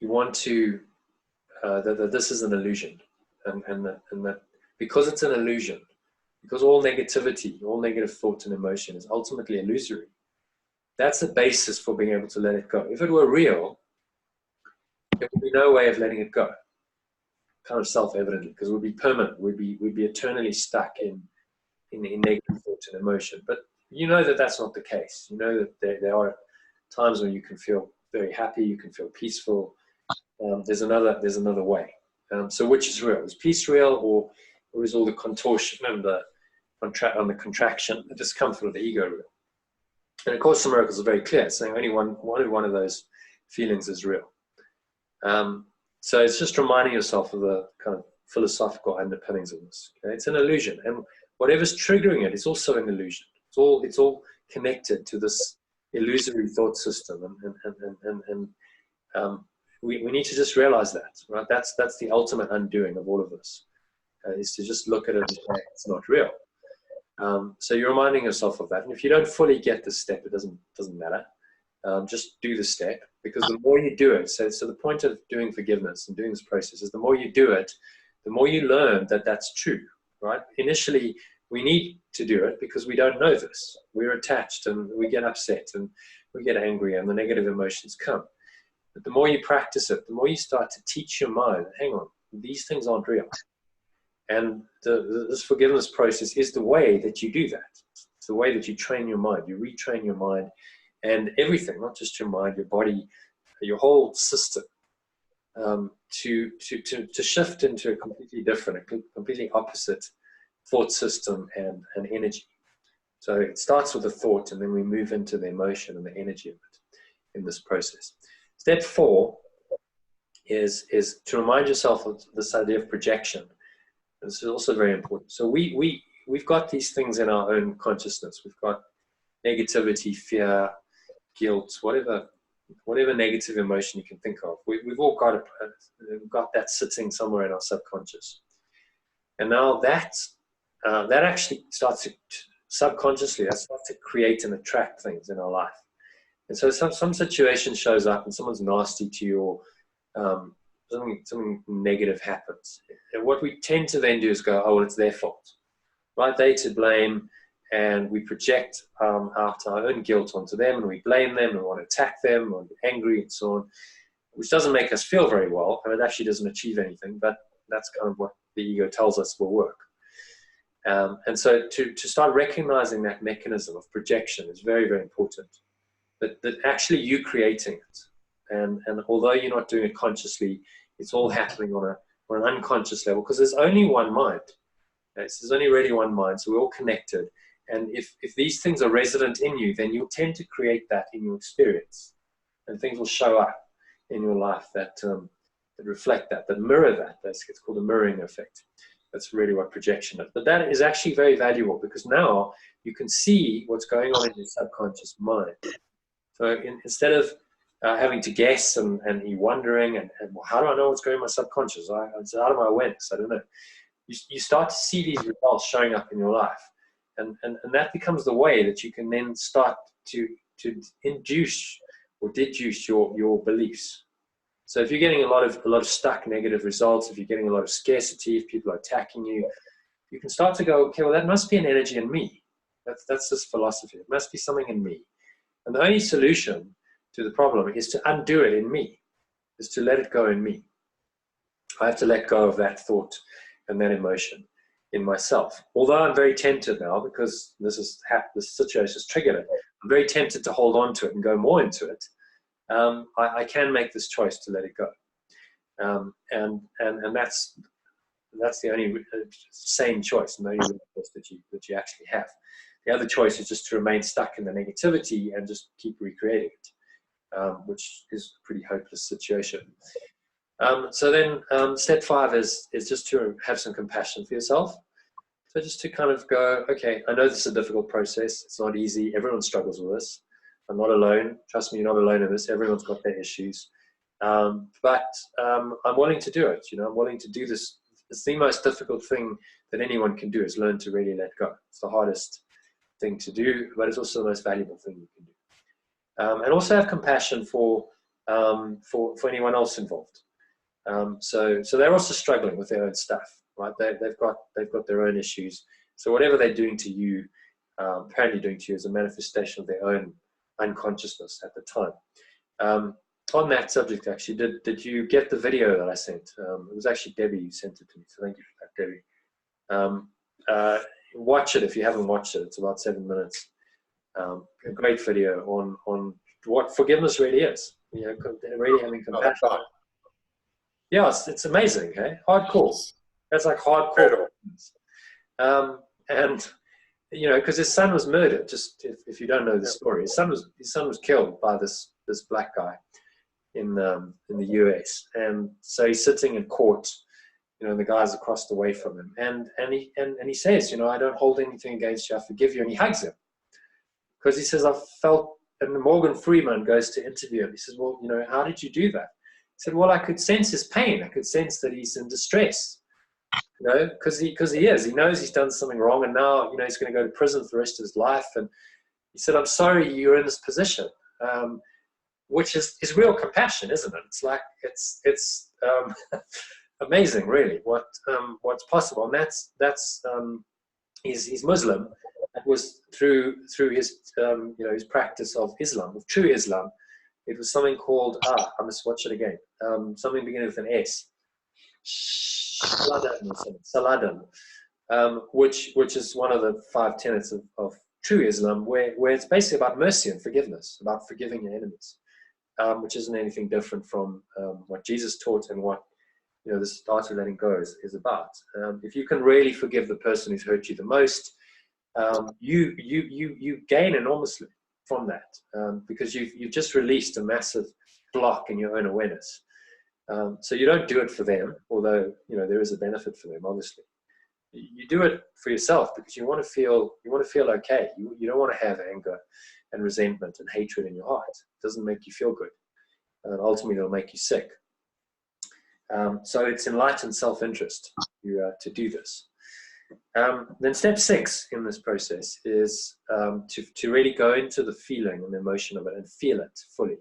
you want to, that this is an illusion, and that because it's an illusion, because all negativity, all negative thought and emotion is ultimately illusory, that's the basis for being able to let it go. If it were real, there would be no way of letting it go. Kind of self-evidently, because it would be permanent. We'd be eternally stuck in negative thought and emotion. But you know that that's not the case. You know that there are times when you can feel very happy, you can feel peaceful. There's another way. So which is real? Is peace real, or is all the contortion and the contraction, the discomfort of the ego real? And of course, the miracles are very clear, saying only one of those feelings is real. So it's just reminding yourself of the kind of philosophical underpinnings of this. Okay? It's an illusion, and whatever's triggering it is also an illusion. It's all connected to this illusory thought system, and we need to just realize that, right? That's the ultimate undoing of all of this, is to just look at it and say it's not real. So you're reminding yourself of that, and if you don't fully get this step, it doesn't matter. Just do the step, because the more you do it, so the point of doing forgiveness and doing this process is the more you do it, the more you learn that that's true, right? Initially, we need to do it because we don't know this. We're attached and we get upset and we get angry and the negative emotions come. But the more you practice it, the more you start to teach your mind, hang on, these things aren't real. And this forgiveness process is the way that you do that. It's the way that you train your mind. You retrain your mind and everything, not just your mind, your body, your whole system, to shift into a completely different, a completely opposite thought system and energy. So it starts with a thought, and then we move into the emotion and the energy of it in this process. Step 4 is to remind yourself of this idea of projection. And this is also very important. So we've got these things in our own consciousness. We've got negativity, fear, guilt, whatever negative emotion you can think of. We've all got that sitting somewhere in our subconscious. And now that actually starts to subconsciously, that starts to create and attract things in our life. And so some situation shows up and someone's nasty to you, or something negative happens. And what we tend to then do is go, oh, well, it's their fault, right? They to blame, and we project out our own guilt onto them, and we blame them, and we want to attack them, or be angry, and so on, which doesn't make us feel very well, and it actually doesn't achieve anything, but that's kind of what the ego tells us will work. And so to start recognizing that mechanism of projection is very, very important, that actually you creating it. And although you're not doing it consciously, it's all happening on an unconscious level, because there's only one mind. Okay? So there's only really one mind, so we're all connected. And if these things are resident in you, then you'll tend to create that in your experience. And things will show up in your life that reflect that mirror that. It's called a mirroring effect. That's really what projection is. But that is actually very valuable, because now you can see what's going on in your subconscious mind. So instead of having to guess and you wondering, and well, how do I know what's going on in my subconscious? It's out of my awareness. I don't know. You start to see these results showing up in your life. And that becomes the way that you can then start to induce or deduce your beliefs. So if you're getting a lot of stuck negative results, if you're getting a lot of scarcity, if people are attacking you, you can start to go, okay, well, that must be an energy in me. That's this philosophy. It must be something in me. And the only solution to the problem is to undo it in me, is to let it go in me. I have to let go of that thought and that emotion in myself. Although I'm very tempted now, because this situation has triggered it, I'm very tempted to hold on to it and go more into it. I can make this choice to let it go. And that's the only sane choice, and the only choice that you actually have. The other choice is just to remain stuck in the negativity and just keep recreating it, which is a pretty hopeless situation. So then step 5 is just to have some compassion for yourself. So just to kind of go, okay, I know this is a difficult process. It's not easy. Everyone struggles with this. I'm not alone. Trust me, you're not alone in this. Everyone's got their issues. But I'm willing to do it. I'm willing to do this. It's the most difficult thing that anyone can do, is learn to really let go. It's the hardest thing to do, but it's also the most valuable thing you can do. And also have compassion for anyone else involved. So they're also struggling with their own stuff, right? They've got their own issues. So whatever they're doing to you, apparently doing to you, is a manifestation of their own unconsciousness at the time. On that subject, actually, did you get the video that I sent? It was actually Debbie who sent it to me, so thank you for that, Debbie. Watch it if you haven't watched it. It's about 7 minutes. A great video on what forgiveness really is. Really having compassion. Yeah, it's amazing, hey? Hardcore. That's like hardcore. And because his son was murdered. Just if you don't know the story, his son was killed by this black guy in the US, and so he's sitting in court. The guy's across the way from him, and he says, I don't hold anything against you. I forgive you, and he hugs him, because he says, I felt. And Morgan Freeman goes to interview him. He says, well, how did you do that? He said, well, I could sense his pain. I could sense that he's in distress. Because he is. He knows he's done something wrong, and now he's going to go to prison for the rest of his life. And he said, I'm sorry you're in this position, which is real compassion, isn't it? It's like it's amazing, really, what's possible. And that's he's Muslim. That was through his his practice of Islam, of true Islam. It was something called I must watch it again. Something beginning with an S. Saladan, which is one of the 5 tenets of true Islam, where it's basically about mercy and forgiveness, about forgiving your enemies, which isn't anything different from what Jesus taught and what this art of letting go is about. If you can really forgive the person who's hurt you the most, you gain enormously from that, because you've just released a massive block in your own awareness. So you don't do it for them, although there is a benefit for them, obviously. You do it for yourself because you want to feel okay. You don't want to have anger and resentment and hatred in your heart. It doesn't make you feel good, and ultimately it'll make you sick. So it's enlightened self-interest to do this. Then step 6 in this process is to really go into the feeling and the emotion of it and feel it fully.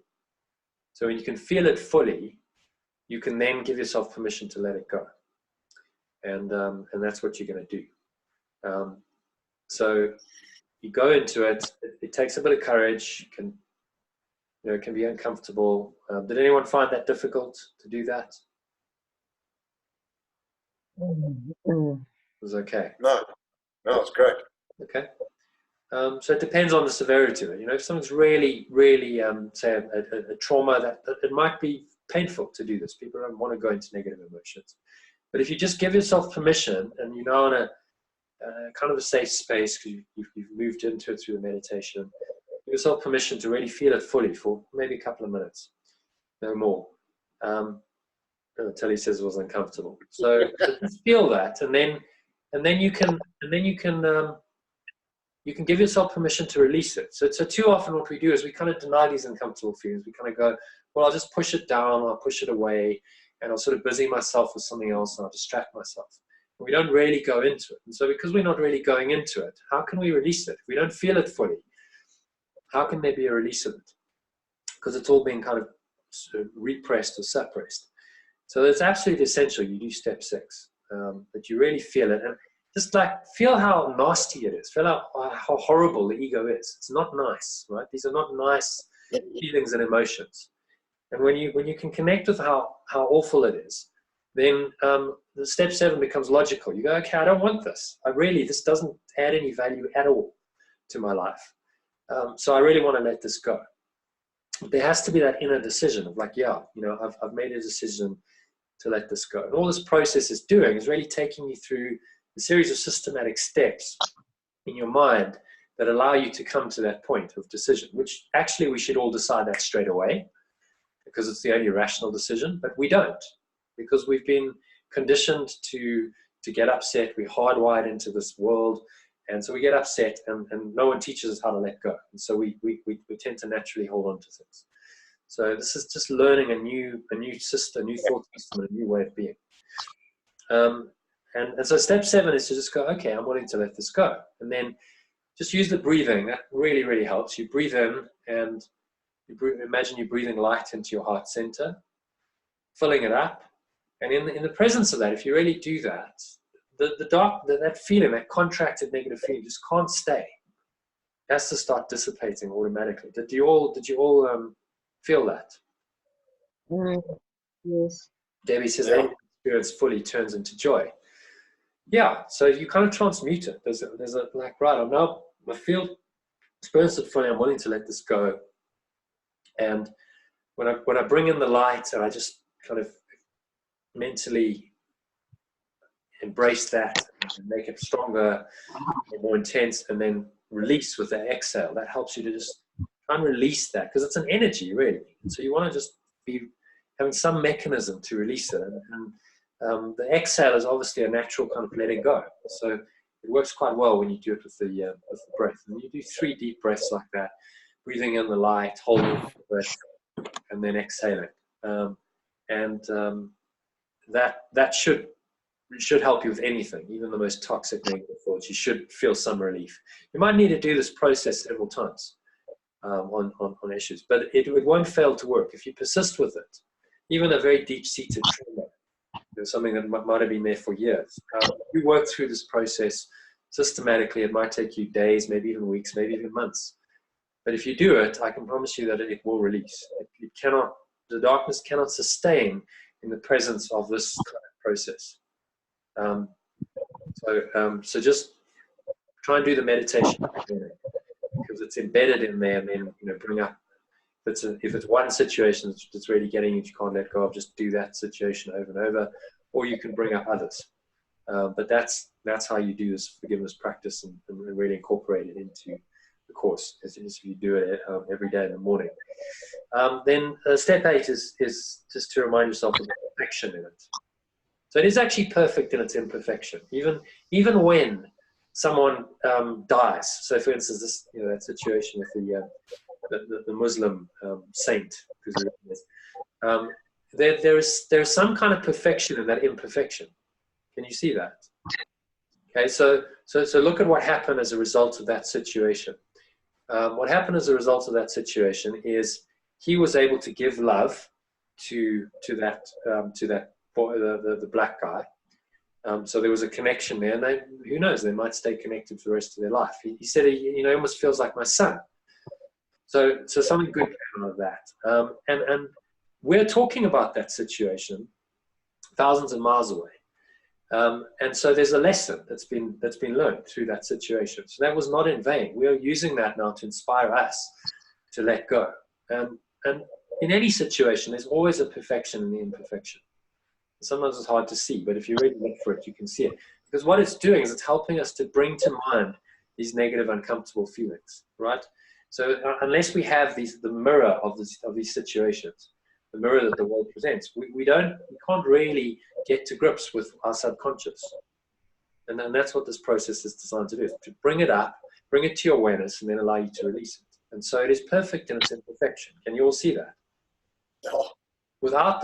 So when you can feel it fully, you can then give yourself permission to let it go. And that's what you're going to do. So you go into it. It takes a bit of courage. It can be uncomfortable. Did anyone find that difficult to do that? It was okay. No, it's great. Okay. So it depends on the severity of it. If something's really, really, say, a trauma, that it might be painful to do this. People don't want to go into negative emotions. But if you just give yourself permission, and you're now in a kind of a safe space because you've moved into it through the meditation, give yourself permission to really feel it fully for maybe a couple of minutes, no more. Until he says it was uncomfortable. So just feel that, and then you can give yourself permission to release it. So too often what we do is we kind of deny these uncomfortable feelings. We kind of go, well, I'll just push it down, I'll push it away, and I'll sort of busy myself with something else, and I'll distract myself. And we don't really go into it. And so because we're not really going into it, how can we release it? If we don't feel it fully, how can there be a release of it? Because it's all being kind of repressed or suppressed. So it's absolutely essential you do step 6, that you really feel it. And just like feel how nasty it is. Feel how horrible the ego is. It's not nice, right? These are not nice feelings and emotions. And when you can connect with how awful it is, then the step 7 becomes logical. You go, okay, I don't want this. This doesn't add any value at all to my life. So I really want to let this go. There has to be that inner decision of like, yeah, I've made a decision to let this go. And all this process is doing is really taking you through a series of systematic steps in your mind that allow you to come to that point of decision, which actually we should all decide that straight away because it's the only rational decision, but we don't, because we've been conditioned to get upset. We're hardwired into this world, and so we get upset, and no one teaches us how to let go. And so we tend to naturally hold on to things. So this is just learning a new system, a new thought system, a new way of being. And so step 7 is to just go, okay, I'm wanting to let this go. And then just use the breathing. That really, really helps. You breathe in, and imagine you're breathing light into your heart center, filling it up. And in the presence of that, if you really do that, that feeling, that contracted negative feeling just can't stay. It has to start dissipating automatically. Did you all feel that? Yes. Debbie says that experience fully turns into joy. Yeah, so you kind of transmute it. There's a like, right, I feel experience it fully, I'm willing to let this go. And when I bring in the light and I just kind of mentally embrace that and make it stronger and more intense, and then release with that exhale, that helps you to just try and release that, because it's an energy, really. And so you want to just be having some mechanism to release it. And the exhale is obviously a natural kind of letting go. So it works quite well when you do it with the breath. And you do 3 deep breaths like that, breathing in the light, holding the breath, and then exhaling. That should help you with anything, even the most toxic negative thoughts. You should feel some relief. You might need to do this process several times on issues, but it won't fail to work if you persist with it. Even a very deep-seated trauma, something that might have been there for years. If you work through this process systematically, it might take you days, maybe even weeks, maybe even months. But if you do it, I can promise you that it will release. The darkness cannot sustain in the presence of this kind of process. So just try and do the meditation because it's embedded in there, and then bring up. If it's one situation that's really getting you, you can't let go of, just do that situation over and over, or you can bring up others. But that's how you do this forgiveness practice and really incorporate it into the course, as if you do it every day in the morning. Then step 8 is just to remind yourself of the perfection in it. So it is actually perfect in its imperfection, even when someone dies. So, for instance, that situation with the Muslim saint, there's some kind of perfection in that imperfection. Can you see that? Okay, so look at what happened as a result of that situation. What happened as a result of that situation is he was able to give love to that boy, the black guy. So there was a connection there, and who knows, they might stay connected for the rest of their life. He said, he almost feels like my son. So something good came out of that. And we're talking about that situation thousands of miles away. And so there's a lesson that's been learned through that situation. So that was not in vain. We are using that now to inspire us to let go. And in any situation, there's always a perfection in the imperfection. Sometimes it's hard to see, but if you really look for it, you can see it. Because what it's doing is it's helping us to bring to mind these negative, uncomfortable feelings, right? So unless we have the mirror of these situations, the mirror that the world presents, we can't really get to grips with our subconscious. And that's what this process is designed to do, is to bring it up, bring it to your awareness, and then allow you to release it. And so it is perfect in its imperfection. Can you all see that? Oh. Without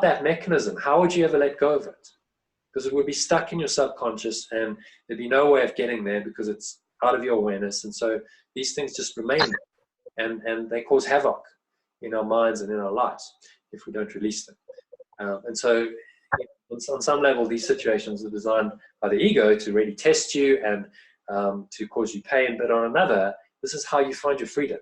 that mechanism, how would you ever let go of it? Because it would be stuck in your subconscious, and there'd be no way of getting there because it's out of your awareness. And so these things just remain, and they cause havoc in our minds and in our lives if we don't release them. And so on some level, these situations are designed by the ego to really test you and to cause you pain. But on another, this is how you find your freedom,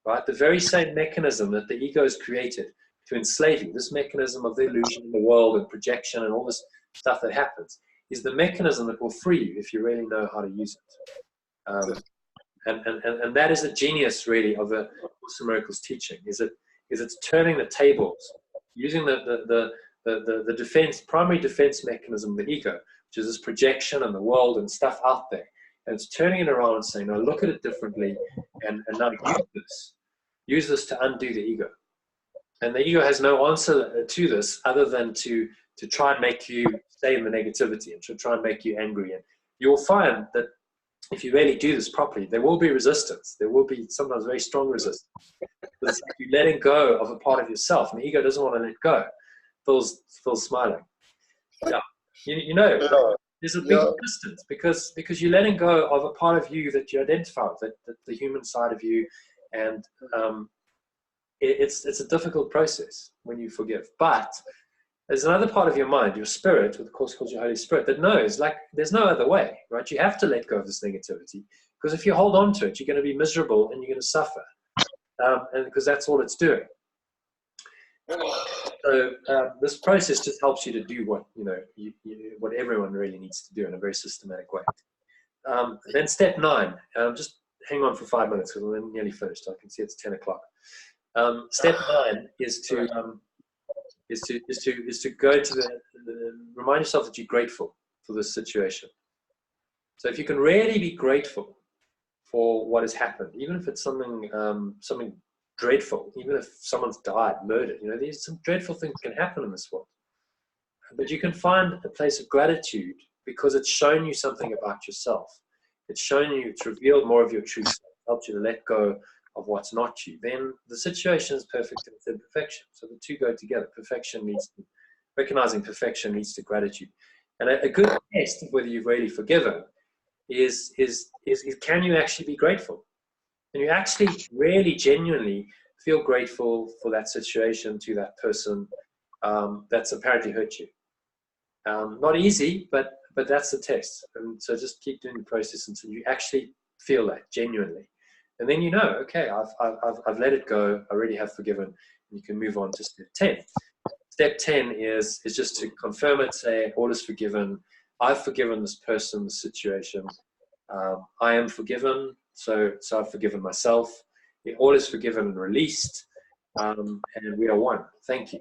right? The very same mechanism that the ego has created to enslave you, this mechanism of the illusion in the world and projection and all this stuff that happens, is the mechanism that will free you if you really know how to use it. And that is the genius, really, of the Course in Miracles teaching, is it's turning the tables, using the primary defense mechanism of the ego, which is this projection and the world and stuff out there, and it's turning it around and saying, no, look at it differently, and now use this to undo the ego. And the ego has no answer to this other than to try and make you stay in the negativity and to try and make you angry. And you'll find that if you really do this properly, there will be resistance. There will be sometimes very strong resistance. But it's like you're letting go of a part of yourself, and the ego doesn't want to let go. Phil's smiling. Yeah, you know, there's a big resistance because you're letting go of a part of you that you identify with, the human side of you, and it's a difficult process when you forgive. But there's another part of your mind, your spirit, what the Course calls your Holy Spirit, that knows, like, there's no other way, right? You have to let go of this negativity, because if you hold on to it, you're going to be miserable and you're going to suffer, and because that's all it's doing. So this process just helps you to do what what everyone really needs to do in a very systematic way. Then step 9. Just hang on for 5 minutes because we're nearly finished. I can see it's 10 o'clock. Step 9 is to go to remind yourself that you're grateful for this situation. So if you can really be grateful for what has happened, even if it's something dreadful, even if someone's died, murdered, these some dreadful things can happen in this world. But you can find a place of gratitude because it's shown you something about yourself. It's shown you, it's revealed more of your true self, helped you to let go of what's not you. Then the situation is perfect in its imperfection. So the two go together. Recognizing perfection leads to gratitude. And a good test of whether you've really forgiven is can you actually be grateful? And you actually really genuinely feel grateful for that situation, to that person that's apparently hurt you. Not easy, but that's the test. And so just keep doing the process until you actually feel that genuinely. And then okay, I've let it go. I already have forgiven. And you can move on to step 10. Step 10 is just to confirm it, say, all is forgiven. I've forgiven this person, this situation. I am forgiven, so I've forgiven myself. All is forgiven and released, and we are one. Thank you.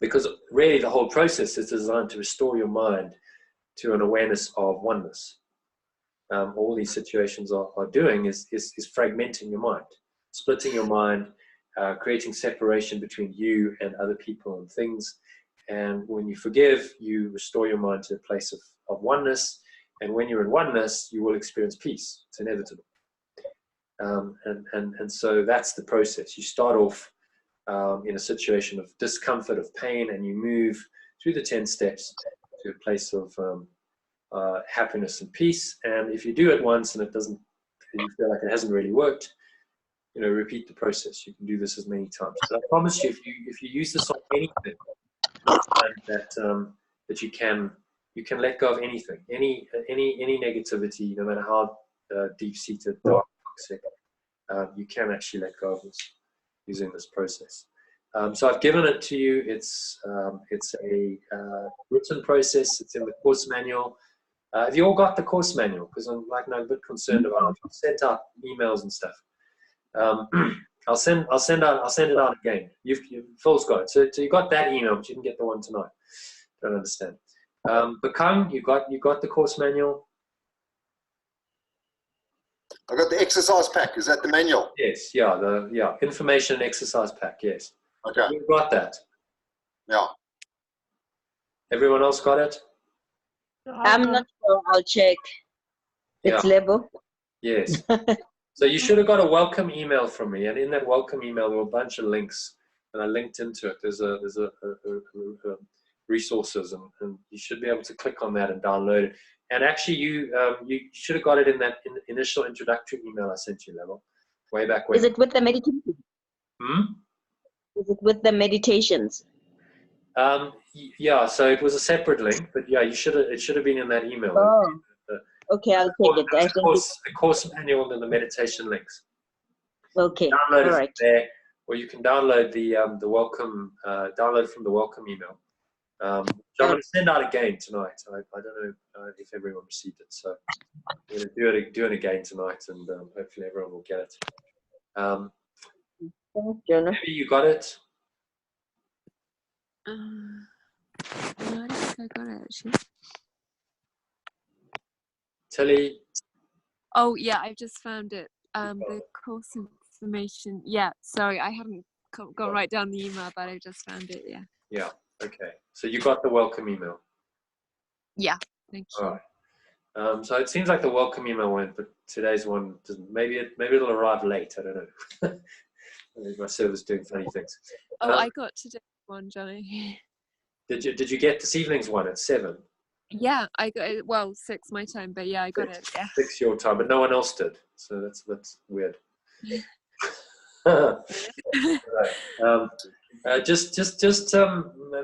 Because really the whole process is designed to restore your mind to an awareness of oneness. All these situations are doing is fragmenting your mind, splitting your mind, creating separation between you and other people and things. And when you forgive, you restore your mind to a place of oneness. And when you're in oneness, you will experience peace. It's inevitable. And so that's the process. You start off in a situation of discomfort, of pain, and you move through the 10 steps to a place of happiness and peace. And if you do it once and you feel like it hasn't really worked, repeat the process. You can do this as many times. But I promise you, if you use this on anything, that you can let go of anything, any negativity, no matter how deep-seated, dark, toxic, you can actually let go of this using this process. So I've given it to you. It's a written process. It's in the course manual. Have you all got the course manual? Because I'm a bit concerned about it. I've sent out emails and stuff. I'll send it out again. Phil's got it. So you got that email, but you didn't get the one tonight. Don't understand. Bakang, you got the course manual? I got the exercise pack. Is that the manual? Yes, yeah, information and exercise pack, yes. Okay. You got that? Yeah. Everyone else got it? I'm not sure. I'll check. It's label. Yes. So you should have got a welcome email from me, and in that welcome email there were a bunch of links, and I linked into it. There's a resources, and you should be able to click on that and download it. And actually, you should have got it in that initial introductory email I sent you, Level, way back when. Is it with the meditation? Is it with the meditations? Yeah. So it was a separate link, but yeah, it should have been in that email. Oh. Okay, I'll take it. I think the course manual and the meditation links. Okay. Download all it right. there, or you can download the welcome download from the welcome email. So I'm going to send out again tonight. I don't know if everyone received it, so I'm going to do it again tonight, and hopefully everyone will get it. Thanks, Jonah. Maybe you got it. No, I don't think I got it actually. Tilly. Oh yeah, I've just found it. The course information. Yeah, sorry, I haven't gone right down the email, but I just found it. Yeah. Yeah. Okay. So you got the welcome email. Yeah. Thank you. All right. So it seems like the welcome email went, but today's one doesn't. Maybe it'll arrive late. I don't know. Maybe my server's doing funny things. Oh, I got today's one, Johnny. Did you get this evening's one at 7? Yeah, I got it. Well, 6 my time, but yeah, I got it. Yeah. 6 your time, but no one else did. So that's weird. Right. Just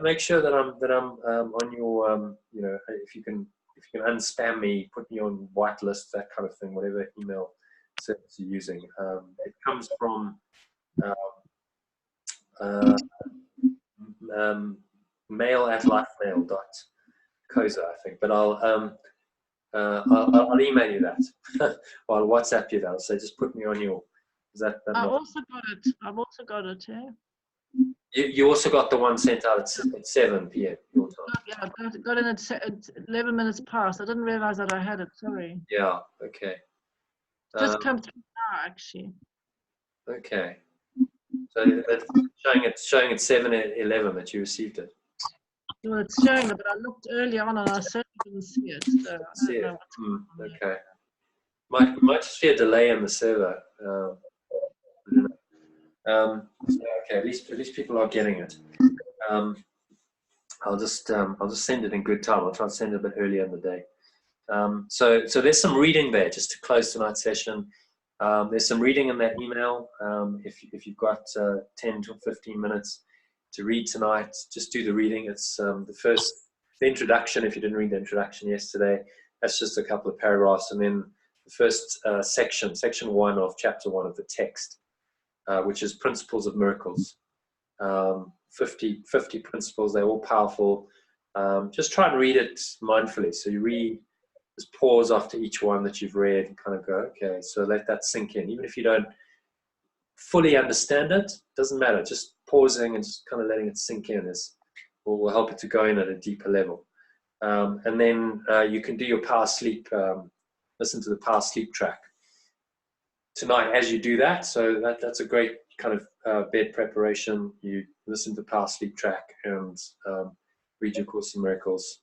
make sure that I'm on your if you can unspam me, put me on whitelist, that kind of thing, whatever email service you're using. It comes from mail@lifemail.co.za, I think, but I'll email you that or I'll WhatsApp you that. I'll say just put me on your. Is that I've also got it. Yeah. You also got the one sent out at 7 p.m. your time. Yeah, I got it at 11 minutes past. I didn't realize that I had it. Sorry. Yeah. Okay. Just come through now, actually. Okay. So it's showing at 7:11 that you received it. Well, it's showing it, but I looked early on and I certainly didn't see it. So I don't know what's going on Okay. Might just be a delay in the server. Okay. At least people are getting it. I'll just send it in good time. I'll try and send it a bit earlier in the day. So there's some reading there just to close tonight's session. There's some reading in that email. If you've got 10 to 15 minutes to read tonight, just do the reading. It's the introduction. If you didn't read the introduction yesterday, that's just a couple of paragraphs, and then the first section 1 of chapter 1 of the text, which is Principles of Miracles. 50 principles. They're all powerful. Just try and read it mindfully. So you read, just pause after each one that you've read and kind of go, okay, so let that sink in. Even if you don't fully understand it, doesn't matter. Just pausing and just kind of letting it sink in will help it to go in at a deeper level. And then you can do your power sleep, listen to the power sleep track tonight as you do that. So that's a great kind of bed preparation. You listen to power sleep track and read your Course in Miracles,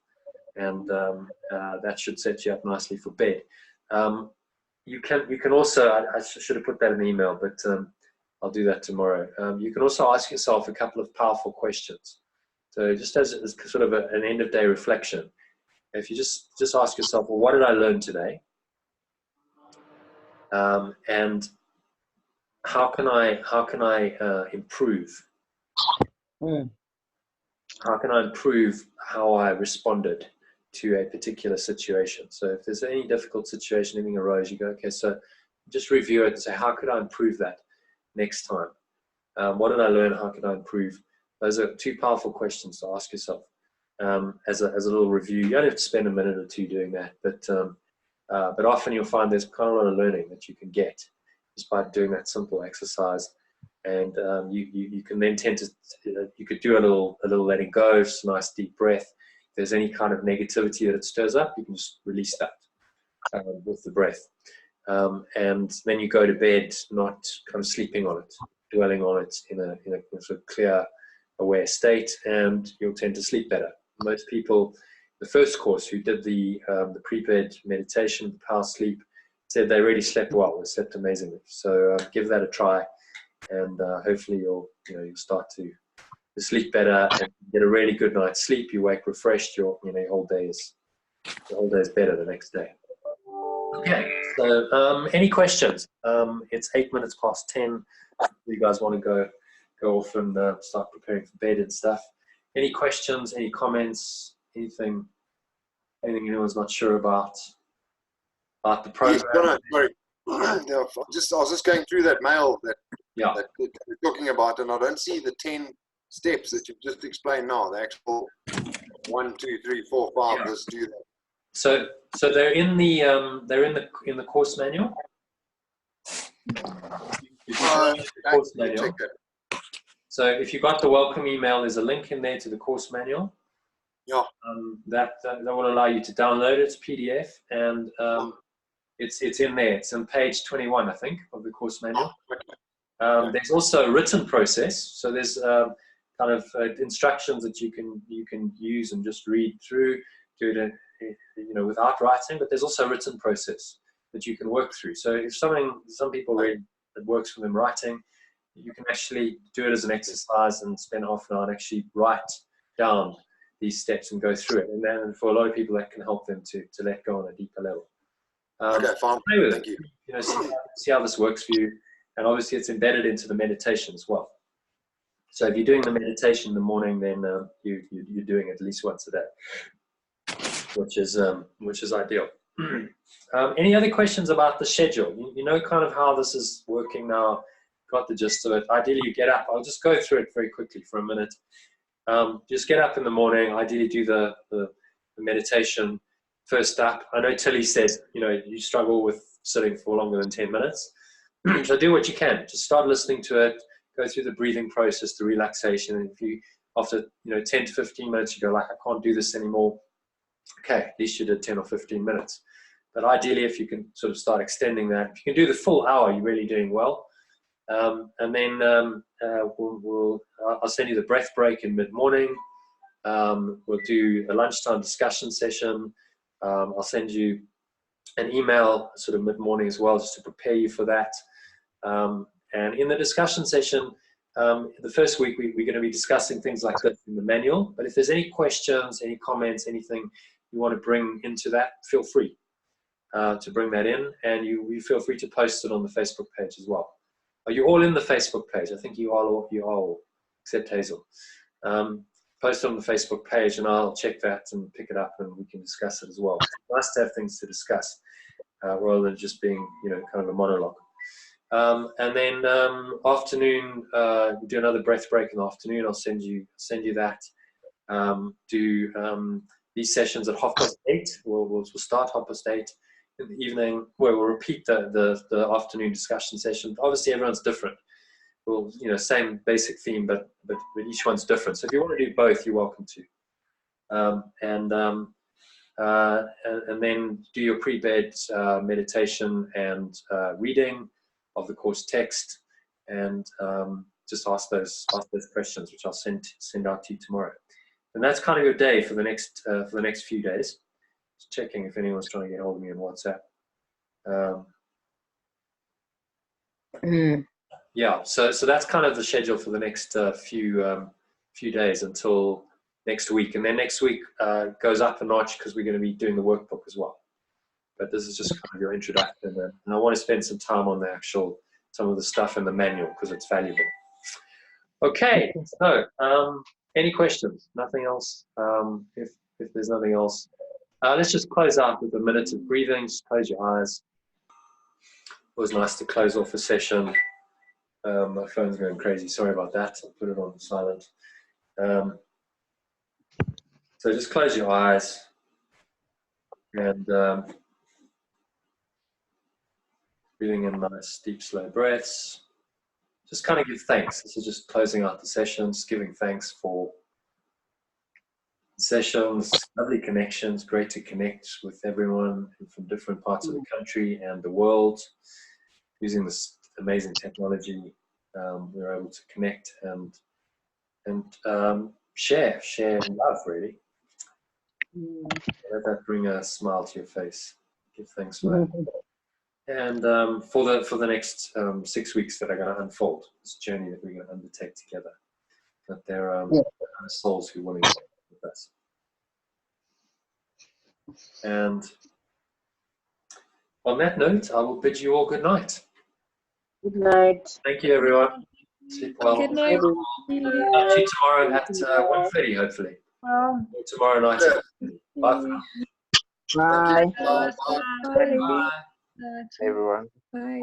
and that should set you up nicely for bed. You can also, I should have put that in the email, but I'll do that tomorrow. You can also ask yourself a couple of powerful questions. So just as sort of an end of day reflection, if you just ask yourself, well, what did I learn today? And how can I improve? How can I improve how I responded to a particular situation? So if there's any difficult situation, anything arose, you go, okay, so just review it and say, how could I improve that next time? What did I learn? How can I improve? Those are two powerful questions to ask yourself as a little review. You don't have to spend a minute or two doing that, but often you'll find there's quite a lot of learning that you can get just by doing that simple exercise. And you can then tend to, you could do a little letting go, just a nice deep breath. If there's any kind of negativity that it stirs up, you can just release that with the breath. And then you go to bed, not kind of sleeping on it, dwelling on it in a sort of clear, aware state, and you'll tend to sleep better. Most people, the first course who did the pre-bed meditation, the power sleep, said they really slept well. They slept amazingly. So give that a try, and hopefully you'll start to sleep better and get a really good night's sleep. You wake refreshed. Your whole day is better the next day. Okay, so any questions? It's 8 minutes past 10. You guys want to go off and start preparing for bed and stuff. Any questions? Any comments? Anything anyone's not sure about the program? Sorry. I was just going through that mail that we're talking about, and I don't see the 10 steps that you've just explained now. The actual 1, 2, 3, 4, 5. Let's do that. So they're in the course manual. Course manual. So if you got the welcome email, there's a link in there to the course manual. Yeah. That will allow you to download it. It's PDF, and it's in there. It's on page 21, I think, of the course manual. There's also a written process. So there's kind of instructions that you can use and just read through, do it without writing. But there's also a written process that you can work through. So if some people read that works for them writing, you can actually do it as an exercise and spend half an hour and actually write down these steps and go through it. And then for a lot of people, that can help them to let go on a deeper level. Okay, fine. Thank you. See how this works for you. And obviously it's embedded into the meditation as well. So if you're doing the meditation in the morning, then you're doing it at least once a day, which is ideal. Any other questions about the schedule? You know kind of how this is working now. Got the gist of it. Ideally, you get up. I'll just go through it very quickly for a minute. Just get up in the morning. Ideally, do the meditation first up. I know Tilly said, you struggle with sitting for longer than 10 minutes. So do what you can. Just start listening to it. Go through the breathing process, the relaxation. And if you, after 10 to 15 minutes, you go like, I can't do this anymore. Okay, at least you did 10 or 15 minutes. But ideally, if you can sort of start extending that, if you can do the full hour, you're really doing well. And then I'll send you the breath break in mid-morning. We'll do a lunchtime discussion session. I'll send you an email sort of mid-morning as well, just to prepare you for that. And in the discussion session, the first week, we're going to be discussing things like this in the manual. But if there's any questions, any comments, anything you want to bring into that, feel free to bring that in. And you feel free to post it on the Facebook page as well. Are you all in the Facebook page? I think you are all, except Hazel. Post it on the Facebook page, and I'll check that and pick it up, and we can discuss it as well. It's nice to have things to discuss rather than just being, kind of a monologue. And then afternoon, we do another breath break in the afternoon. I'll send you that. Do these sessions at 8:30. We'll start 8:30 in the evening, where we'll repeat the afternoon discussion session. Obviously, everyone's different. Well, same basic theme, but each one's different. So if you want to do both, you're welcome to. And then do your pre-bed meditation and reading of the course text, and just ask those questions, which I'll send out to you tomorrow. And that's kind of your day for the next few days. Just checking if anyone's trying to get hold of me on WhatsApp. Yeah, so that's kind of the schedule for the next few days until next week, and then next week goes up a notch because we're going to be doing the workbook as well. But this is just kind of your introduction, and I want to spend some time on the actual some of the stuff in the manual because it's valuable. Okay, so any questions? Nothing else? If there's nothing else, let's just close out with a minute of breathing. Just close your eyes. It was nice to close off a session. My phone's going crazy. Sorry about that. I'll put it on silent. So just close your eyes and breathing in nice, deep, slow breaths. Just kind of give thanks. This is just closing out the session, just giving thanks for the sessions, lovely connections, great to connect with everyone from different parts of the country and the world. Using this amazing technology, we're able to connect and share love, really. Let that bring a smile to your face. Give thanks for that. And for the next 6 weeks that are going to unfold, this journey that we're going to undertake together, that there are souls who want to go with us. And on that note, I will bid you all good night. Good night. Thank you, everyone. Sleep well. Good night. Talk to you tomorrow at 1:30, hopefully. Or tomorrow night. Bye for now. Bye. Bye. Bye. Bye. Everyone. Bye.